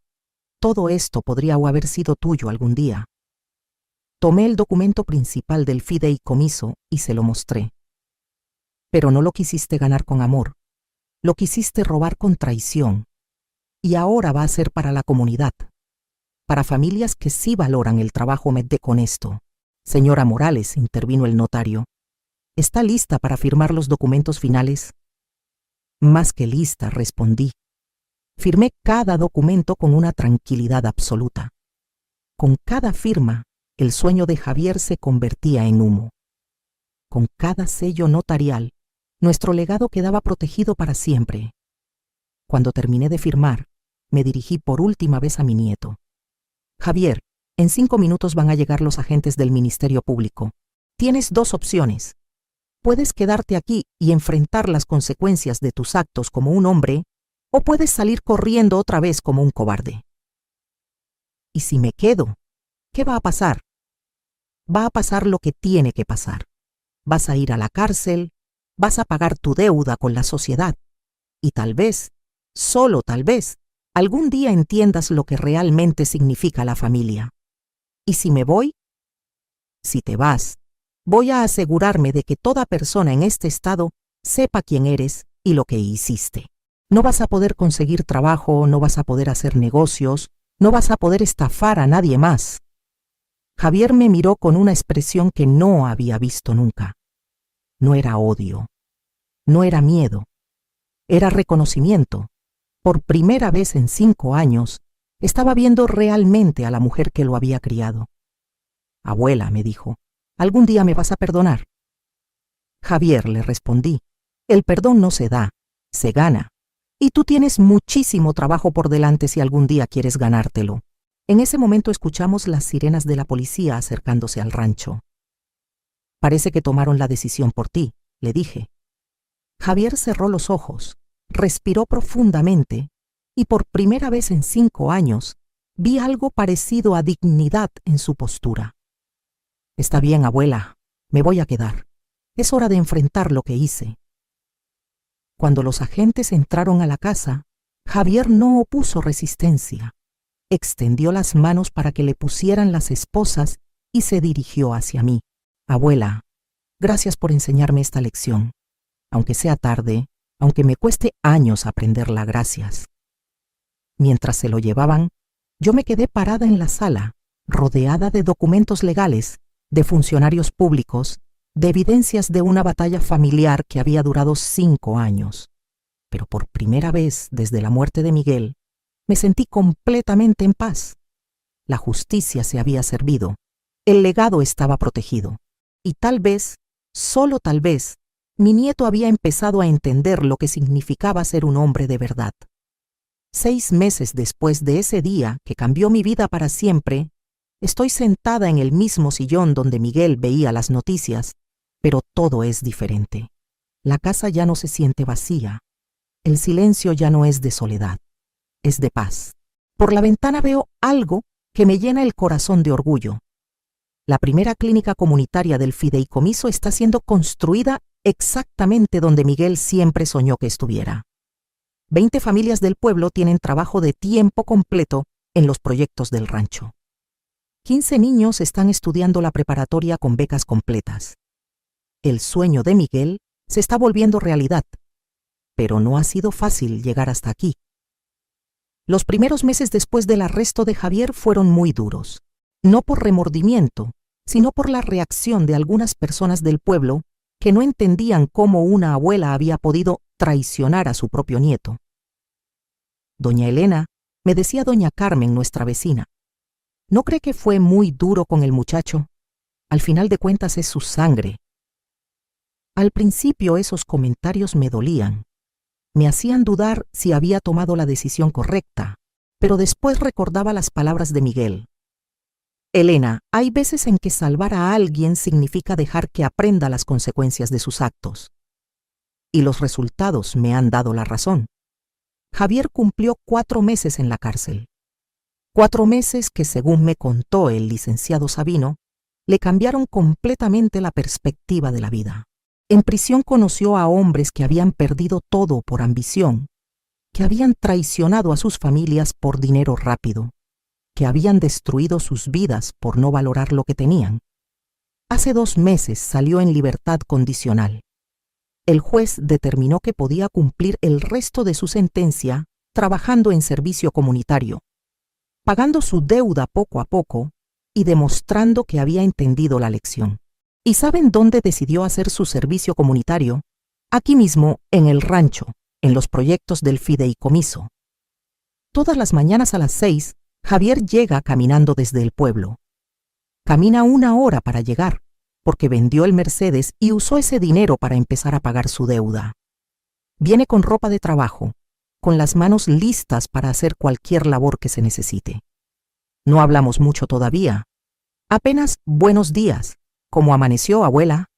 Todo esto podría haber sido tuyo algún día. Tomé el documento principal del fideicomiso y se lo mostré. Pero no lo quisiste ganar con amor, lo quisiste robar con traición. Y ahora va a ser para la comunidad, para familias que sí valoran el trabajo con esto. Señora Morales, intervino el notario, ¿está lista para firmar los documentos finales? Más que lista, respondí. Firmé cada documento con una tranquilidad absoluta. Con cada firma, el sueño de Javier se convertía en humo. Con cada sello notarial, nuestro legado quedaba protegido para siempre. Cuando terminé de firmar, me dirigí por última vez a mi nieto. Javier, en 5 minutos van a llegar los agentes del Ministerio Público. Tienes 2 opciones. Puedes quedarte aquí y enfrentar las consecuencias de tus actos como un hombre, o puedes salir corriendo otra vez como un cobarde. ¿Y si me quedo? ¿Qué va a pasar? Va a pasar lo que tiene que pasar. Vas a ir a la cárcel, vas a pagar tu deuda con la sociedad, y tal vez, solo tal vez, algún día entiendas lo que realmente significa la familia. ¿Y si me voy? Si te vas, voy a asegurarme de que toda persona en este estado sepa quién eres y lo que hiciste. No vas a poder conseguir trabajo, no vas a poder hacer negocios, no vas a poder estafar a nadie más. Javier me miró con una expresión que no había visto nunca. No era odio, no era miedo, era reconocimiento. Por primera vez en 5 años, estaba viendo realmente a la mujer que lo había criado. Abuela, me dijo, ¿algún día me vas a perdonar? Javier, le respondí, el perdón no se da, se gana. Y tú tienes muchísimo trabajo por delante si algún día quieres ganártelo. En ese momento escuchamos las sirenas de la policía acercándose al rancho. Parece que tomaron la decisión por ti, le dije. Javier cerró los ojos, respiró profundamente y por primera vez en 5 años vi algo parecido a dignidad en su postura. Está bien, abuela, me voy a quedar. Es hora de enfrentar lo que hice. Cuando los agentes entraron a la casa, Javier no opuso resistencia. Extendió las manos para que le pusieran las esposas y se dirigió hacia mí. Abuela, gracias por enseñarme esta lección. Aunque sea tarde, aunque me cueste años aprenderla, gracias. Mientras se lo llevaban, yo me quedé parada en la sala, rodeada de documentos legales, de funcionarios públicos, de evidencias de una batalla familiar que había durado 5 años. Pero por primera vez desde la muerte de Miguel, me sentí completamente en paz. La justicia se había servido, el legado estaba protegido, y tal vez, solo tal vez, mi nieto había empezado a entender lo que significaba ser un hombre de verdad. 6 meses después de ese día que cambió mi vida para siempre, estoy sentada en el mismo sillón donde Miguel veía las noticias, pero todo es diferente. La casa ya no se siente vacía. El silencio ya no es de soledad, es de paz. Por la ventana veo algo que me llena el corazón de orgullo. La primera clínica comunitaria del fideicomiso está siendo construida exactamente donde Miguel siempre soñó que estuviera. 20 familias del pueblo tienen trabajo de tiempo completo en los proyectos del rancho. 15 niños están estudiando la preparatoria con becas completas. El sueño de Miguel se está volviendo realidad, pero no ha sido fácil llegar hasta aquí. Los primeros meses después del arresto de Javier fueron muy duros, no por remordimiento, sino por la reacción de algunas personas del pueblo que no entendían cómo una abuela había podido traicionar a su propio nieto. Doña Elena, me decía doña Carmen, nuestra vecina, ¿no cree que fue muy duro con el muchacho? Al final de cuentas es su sangre. Al principio esos comentarios me dolían. Me hacían dudar si había tomado la decisión correcta, pero después recordaba las palabras de Miguel. Elena, hay veces en que salvar a alguien significa dejar que aprenda las consecuencias de sus actos. Y los resultados me han dado la razón. Javier cumplió 4 meses en la cárcel. 4 meses que, según me contó el licenciado Sabino, le cambiaron completamente la perspectiva de la vida. En prisión conoció a hombres que habían perdido todo por ambición, que habían traicionado a sus familias por dinero rápido, que habían destruido sus vidas por no valorar lo que tenían. Hace 2 meses salió en libertad condicional. El juez determinó que podía cumplir el resto de su sentencia trabajando en servicio comunitario, pagando su deuda poco a poco y demostrando que había entendido la lección. ¿Y saben dónde decidió hacer su servicio comunitario? Aquí mismo, en el rancho, en los proyectos del fideicomiso. Todas las mañanas a las 6, Javier llega caminando desde el pueblo. Camina 1 hora para llegar, porque vendió el Mercedes y usó ese dinero para empezar a pagar su deuda. Viene con ropa de trabajo, con las manos listas para hacer cualquier labor que se necesite. No hablamos mucho todavía. Apenas buenos días. ¿Cómo amaneció, abuela?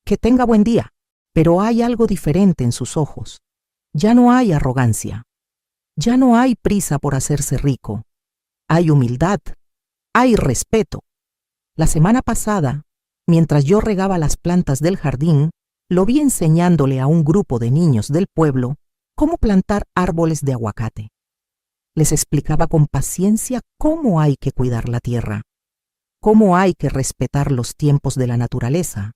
Que tenga buen día. Pero hay algo diferente en sus ojos. Ya no hay arrogancia. Ya no hay prisa por hacerse rico. Hay humildad. Hay respeto. La semana pasada, mientras yo regaba las plantas del jardín, lo vi enseñándole a un grupo de niños del pueblo cómo plantar árboles de aguacate. Les explicaba con paciencia cómo hay que cuidar la tierra, cómo hay que respetar los tiempos de la naturaleza,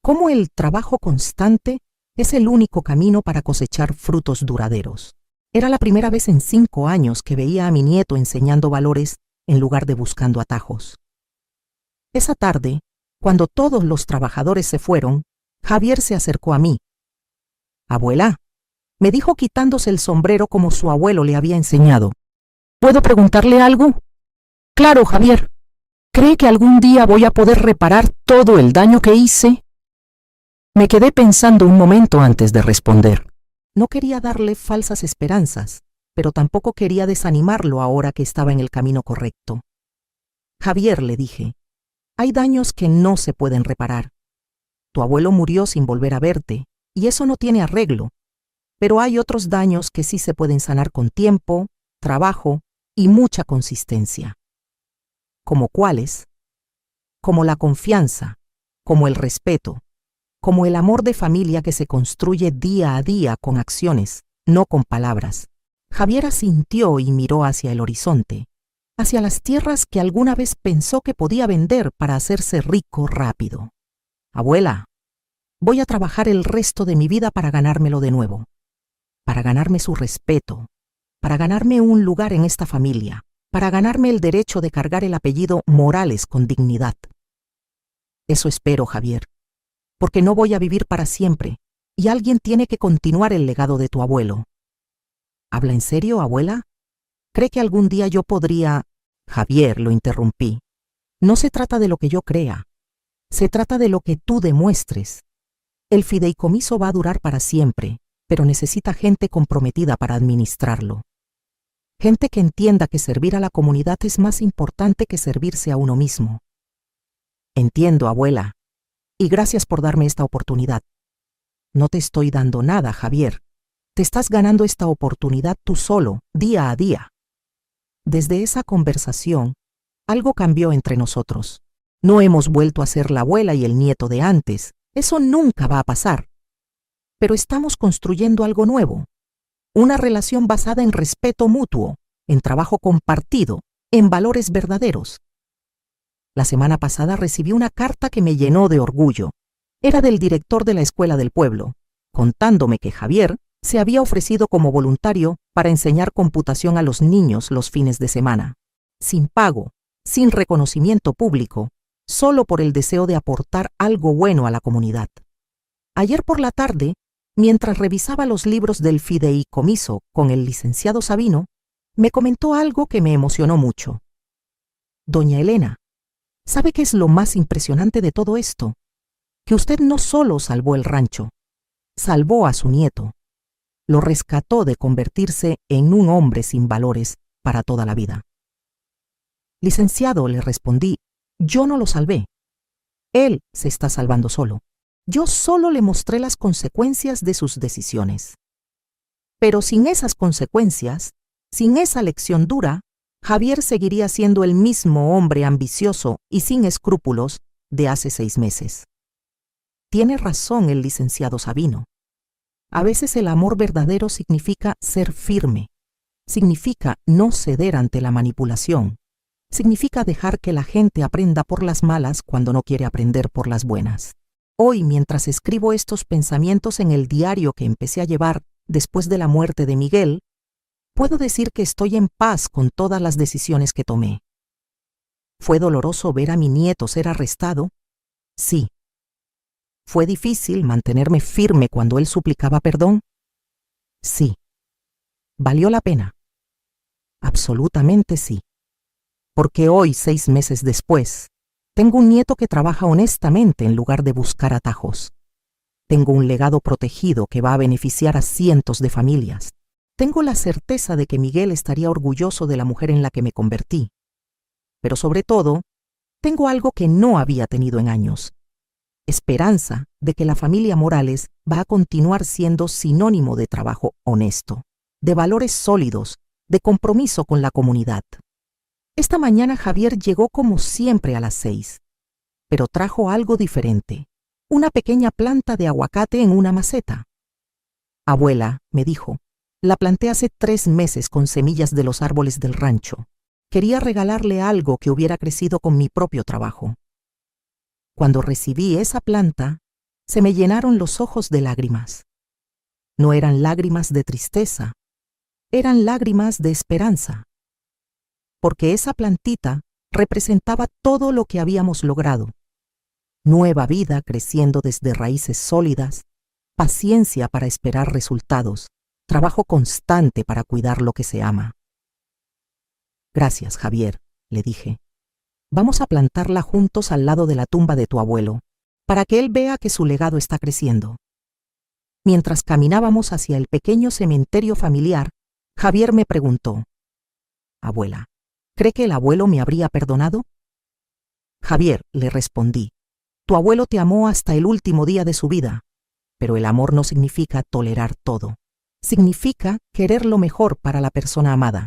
cómo el trabajo constante es el único camino para cosechar frutos duraderos. Era la primera vez en 5 años que veía a mi nieto enseñando valores en lugar de buscando atajos. Esa tarde, cuando todos los trabajadores se fueron, Javier se acercó a mí. «Abuela», me dijo quitándose el sombrero como su abuelo le había enseñado. «¿Puedo preguntarle algo?» «Claro, Javier. ¿Cree que algún día voy a poder reparar todo el daño que hice?» Me quedé pensando un momento antes de responder. No quería darle falsas esperanzas, pero tampoco quería desanimarlo ahora que estaba en el camino correcto. «Javier», le dije, «hay daños que no se pueden reparar. Tu abuelo murió sin volver a verte, y eso no tiene arreglo. Pero hay otros daños que sí se pueden sanar con tiempo, trabajo y mucha consistencia». ¿Como cuáles? Como la confianza, como el respeto, como el amor de familia que se construye día a día con acciones, no con palabras. Javier asintió y miró hacia el horizonte, hacia las tierras que alguna vez pensó que podía vender para hacerse rico rápido. «Abuela, voy a trabajar el resto de mi vida para ganármelo de nuevo, para ganarme su respeto, para ganarme un lugar en esta familia, para ganarme el derecho de cargar el apellido Morales con dignidad». «Eso espero, Javier, porque no voy a vivir para siempre, y alguien tiene que continuar el legado de tu abuelo». «¿Habla en serio, abuela? ¿Cree que algún día yo podría...?» «Javier», lo interrumpí, «no se trata de lo que yo crea, se trata de lo que tú demuestres. El fideicomiso va a durar para siempre, pero necesita gente comprometida para administrarlo. Gente que entienda que servir a la comunidad es más importante que servirse a uno mismo». «Entiendo, abuela, y gracias por darme esta oportunidad». «No te estoy dando nada, Javier. Te estás ganando esta oportunidad tú solo, día a día». Desde esa conversación, algo cambió entre nosotros. No hemos vuelto a ser la abuela y el nieto de antes. Eso nunca va a pasar. Pero estamos construyendo algo nuevo. Una relación basada en respeto mutuo, en trabajo compartido, en valores verdaderos. La semana pasada recibí una carta que me llenó de orgullo. Era del director de la escuela del pueblo, contándome que Javier se había ofrecido como voluntario para enseñar computación a los niños los fines de semana, sin pago, sin reconocimiento público, solo por el deseo de aportar algo bueno a la comunidad. Ayer por la tarde, mientras revisaba los libros del fideicomiso con el licenciado Sabino, me comentó algo que me emocionó mucho. «Doña Elena, ¿sabe qué es lo más impresionante de todo esto? Que usted no solo salvó el rancho, salvó a su nieto. Lo rescató de convertirse en un hombre sin valores para toda la vida». «Licenciado», le respondí, «yo no lo salvé. Él se está salvando solo. Yo solo le mostré las consecuencias de sus decisiones. Pero sin esas consecuencias, sin esa lección dura, Javier seguiría siendo el mismo hombre ambicioso y sin escrúpulos de hace 6 meses. Tiene razón el licenciado Sabino. A veces el amor verdadero significa ser firme, significa no ceder ante la manipulación, significa dejar que la gente aprenda por las malas cuando no quiere aprender por las buenas. Hoy, mientras escribo estos pensamientos en el diario que empecé a llevar después de la muerte de Miguel, puedo decir que estoy en paz con todas las decisiones que tomé. ¿Fue doloroso ver a mi nieto ser arrestado? Sí. ¿Fue difícil mantenerme firme cuando él suplicaba perdón? Sí. ¿Valió la pena? Absolutamente sí. Porque hoy, 6 meses después, tengo un nieto que trabaja honestamente en lugar de buscar atajos. Tengo un legado protegido que va a beneficiar a cientos de familias. Tengo la certeza de que Miguel estaría orgulloso de la mujer en la que me convertí. Pero sobre todo, tengo algo que no había tenido en años. Esperanza de que la familia Morales va a continuar siendo sinónimo de trabajo honesto, de valores sólidos, de compromiso con la comunidad. Esta mañana Javier llegó como siempre a las 6, pero trajo algo diferente, una pequeña planta de aguacate en una maceta. «Abuela», me dijo, La planté hace 3 meses con semillas de los árboles del rancho. Quería regalarle algo que hubiera crecido con mi propio trabajo. Cuando recibí esa planta, se me llenaron los ojos de lágrimas. No eran lágrimas de tristeza, eran lágrimas de esperanza. Porque esa plantita representaba todo lo que habíamos logrado. Nueva vida creciendo desde raíces sólidas, paciencia para esperar resultados, trabajo constante para cuidar lo que se ama. Gracias, Javier, le dije. Vamos a plantarla juntos al lado de la tumba de tu abuelo, para que él vea que su legado está creciendo. Mientras caminábamos hacia el pequeño cementerio familiar, Javier me preguntó: Abuela, ¿cree que el abuelo me habría perdonado? Javier, le respondí, tu abuelo te amó hasta el último día de su vida, pero el amor no significa tolerar todo. Significa querer lo mejor para la persona amada,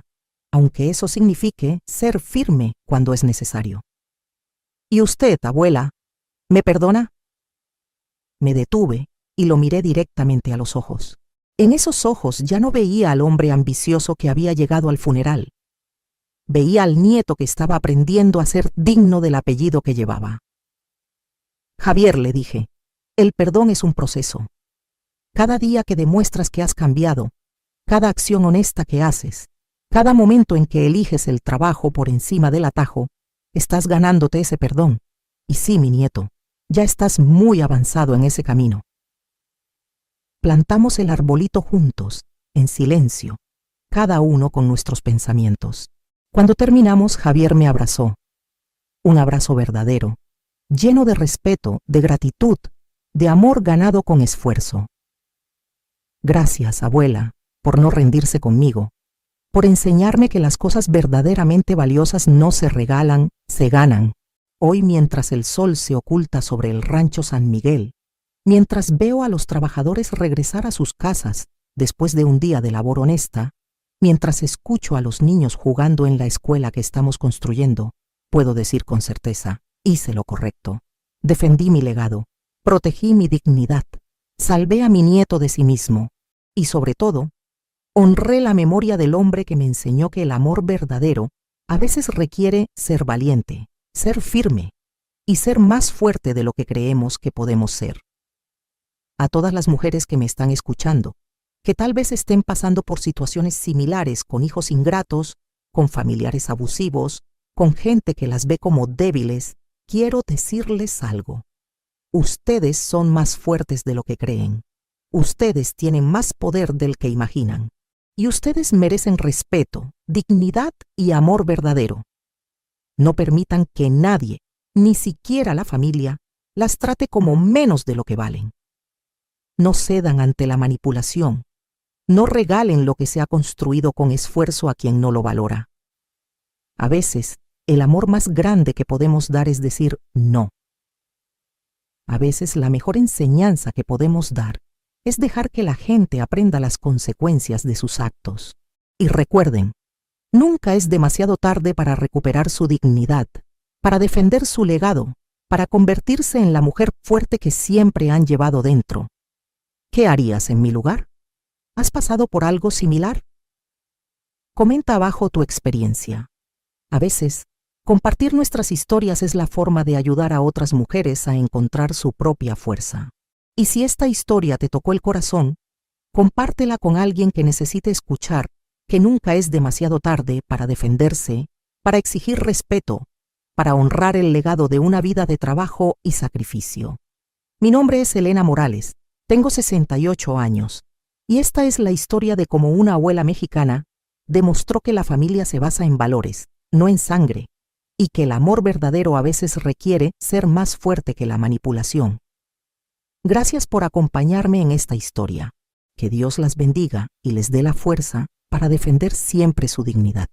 aunque eso signifique ser firme cuando es necesario. ¿Y usted, abuela, me perdona? Me detuve y lo miré directamente a los ojos. En esos ojos ya no veía al hombre ambicioso que había llegado al funeral. Veía al nieto que estaba aprendiendo a ser digno del apellido que llevaba. Javier, le dije, el perdón es un proceso. Cada día que demuestras que has cambiado, cada acción honesta que haces, cada momento en que eliges el trabajo por encima del atajo, estás ganándote ese perdón. Y sí, mi nieto, ya estás muy avanzado en ese camino. Plantamos el arbolito juntos, en silencio, cada uno con nuestros pensamientos. Cuando terminamos, Javier me abrazó. Un abrazo verdadero, lleno de respeto, de gratitud, de amor ganado con esfuerzo. Gracias, abuela, por no rendirse conmigo, por enseñarme que las cosas verdaderamente valiosas no se regalan, se ganan. Hoy, mientras el sol se oculta sobre el rancho San Miguel, mientras veo a los trabajadores regresar a sus casas después de un día de labor honesta, mientras escucho a los niños jugando en la escuela que estamos construyendo, puedo decir con certeza, hice lo correcto. Defendí mi legado, protegí mi dignidad, salvé a mi nieto de sí mismo y, sobre todo, honré la memoria del hombre que me enseñó que el amor verdadero a veces requiere ser valiente, ser firme y ser más fuerte de lo que creemos que podemos ser. A todas las mujeres que me están escuchando, que tal vez estén pasando por situaciones similares con hijos ingratos, con familiares abusivos, con gente que las ve como débiles, quiero decirles algo. Ustedes son más fuertes de lo que creen. Ustedes tienen más poder del que imaginan. Y ustedes merecen respeto, dignidad y amor verdadero. No permitan que nadie, ni siquiera la familia, las trate como menos de lo que valen. No cedan ante la manipulación. No regalen lo que se ha construido con esfuerzo a quien no lo valora. A veces, el amor más grande que podemos dar es decir no. A veces la mejor enseñanza que podemos dar es dejar que la gente aprenda las consecuencias de sus actos. Y recuerden, nunca es demasiado tarde para recuperar su dignidad, para defender su legado, para convertirse en la mujer fuerte que siempre han llevado dentro. ¿Qué harías en mi lugar? ¿Has pasado por algo similar? Comenta abajo tu experiencia. A veces, compartir nuestras historias es la forma de ayudar a otras mujeres a encontrar su propia fuerza. Y si esta historia te tocó el corazón, compártela con alguien que necesite escuchar que nunca es demasiado tarde para defenderse, para exigir respeto, para honrar el legado de una vida de trabajo y sacrificio. Mi nombre es Elena Morales, tengo 68 años, y esta es la historia de cómo una abuela mexicana demostró que la familia se basa en valores, no en sangre, y que el amor verdadero a veces requiere ser más fuerte que la manipulación. Gracias por acompañarme en esta historia. Que Dios las bendiga y les dé la fuerza para defender siempre su dignidad.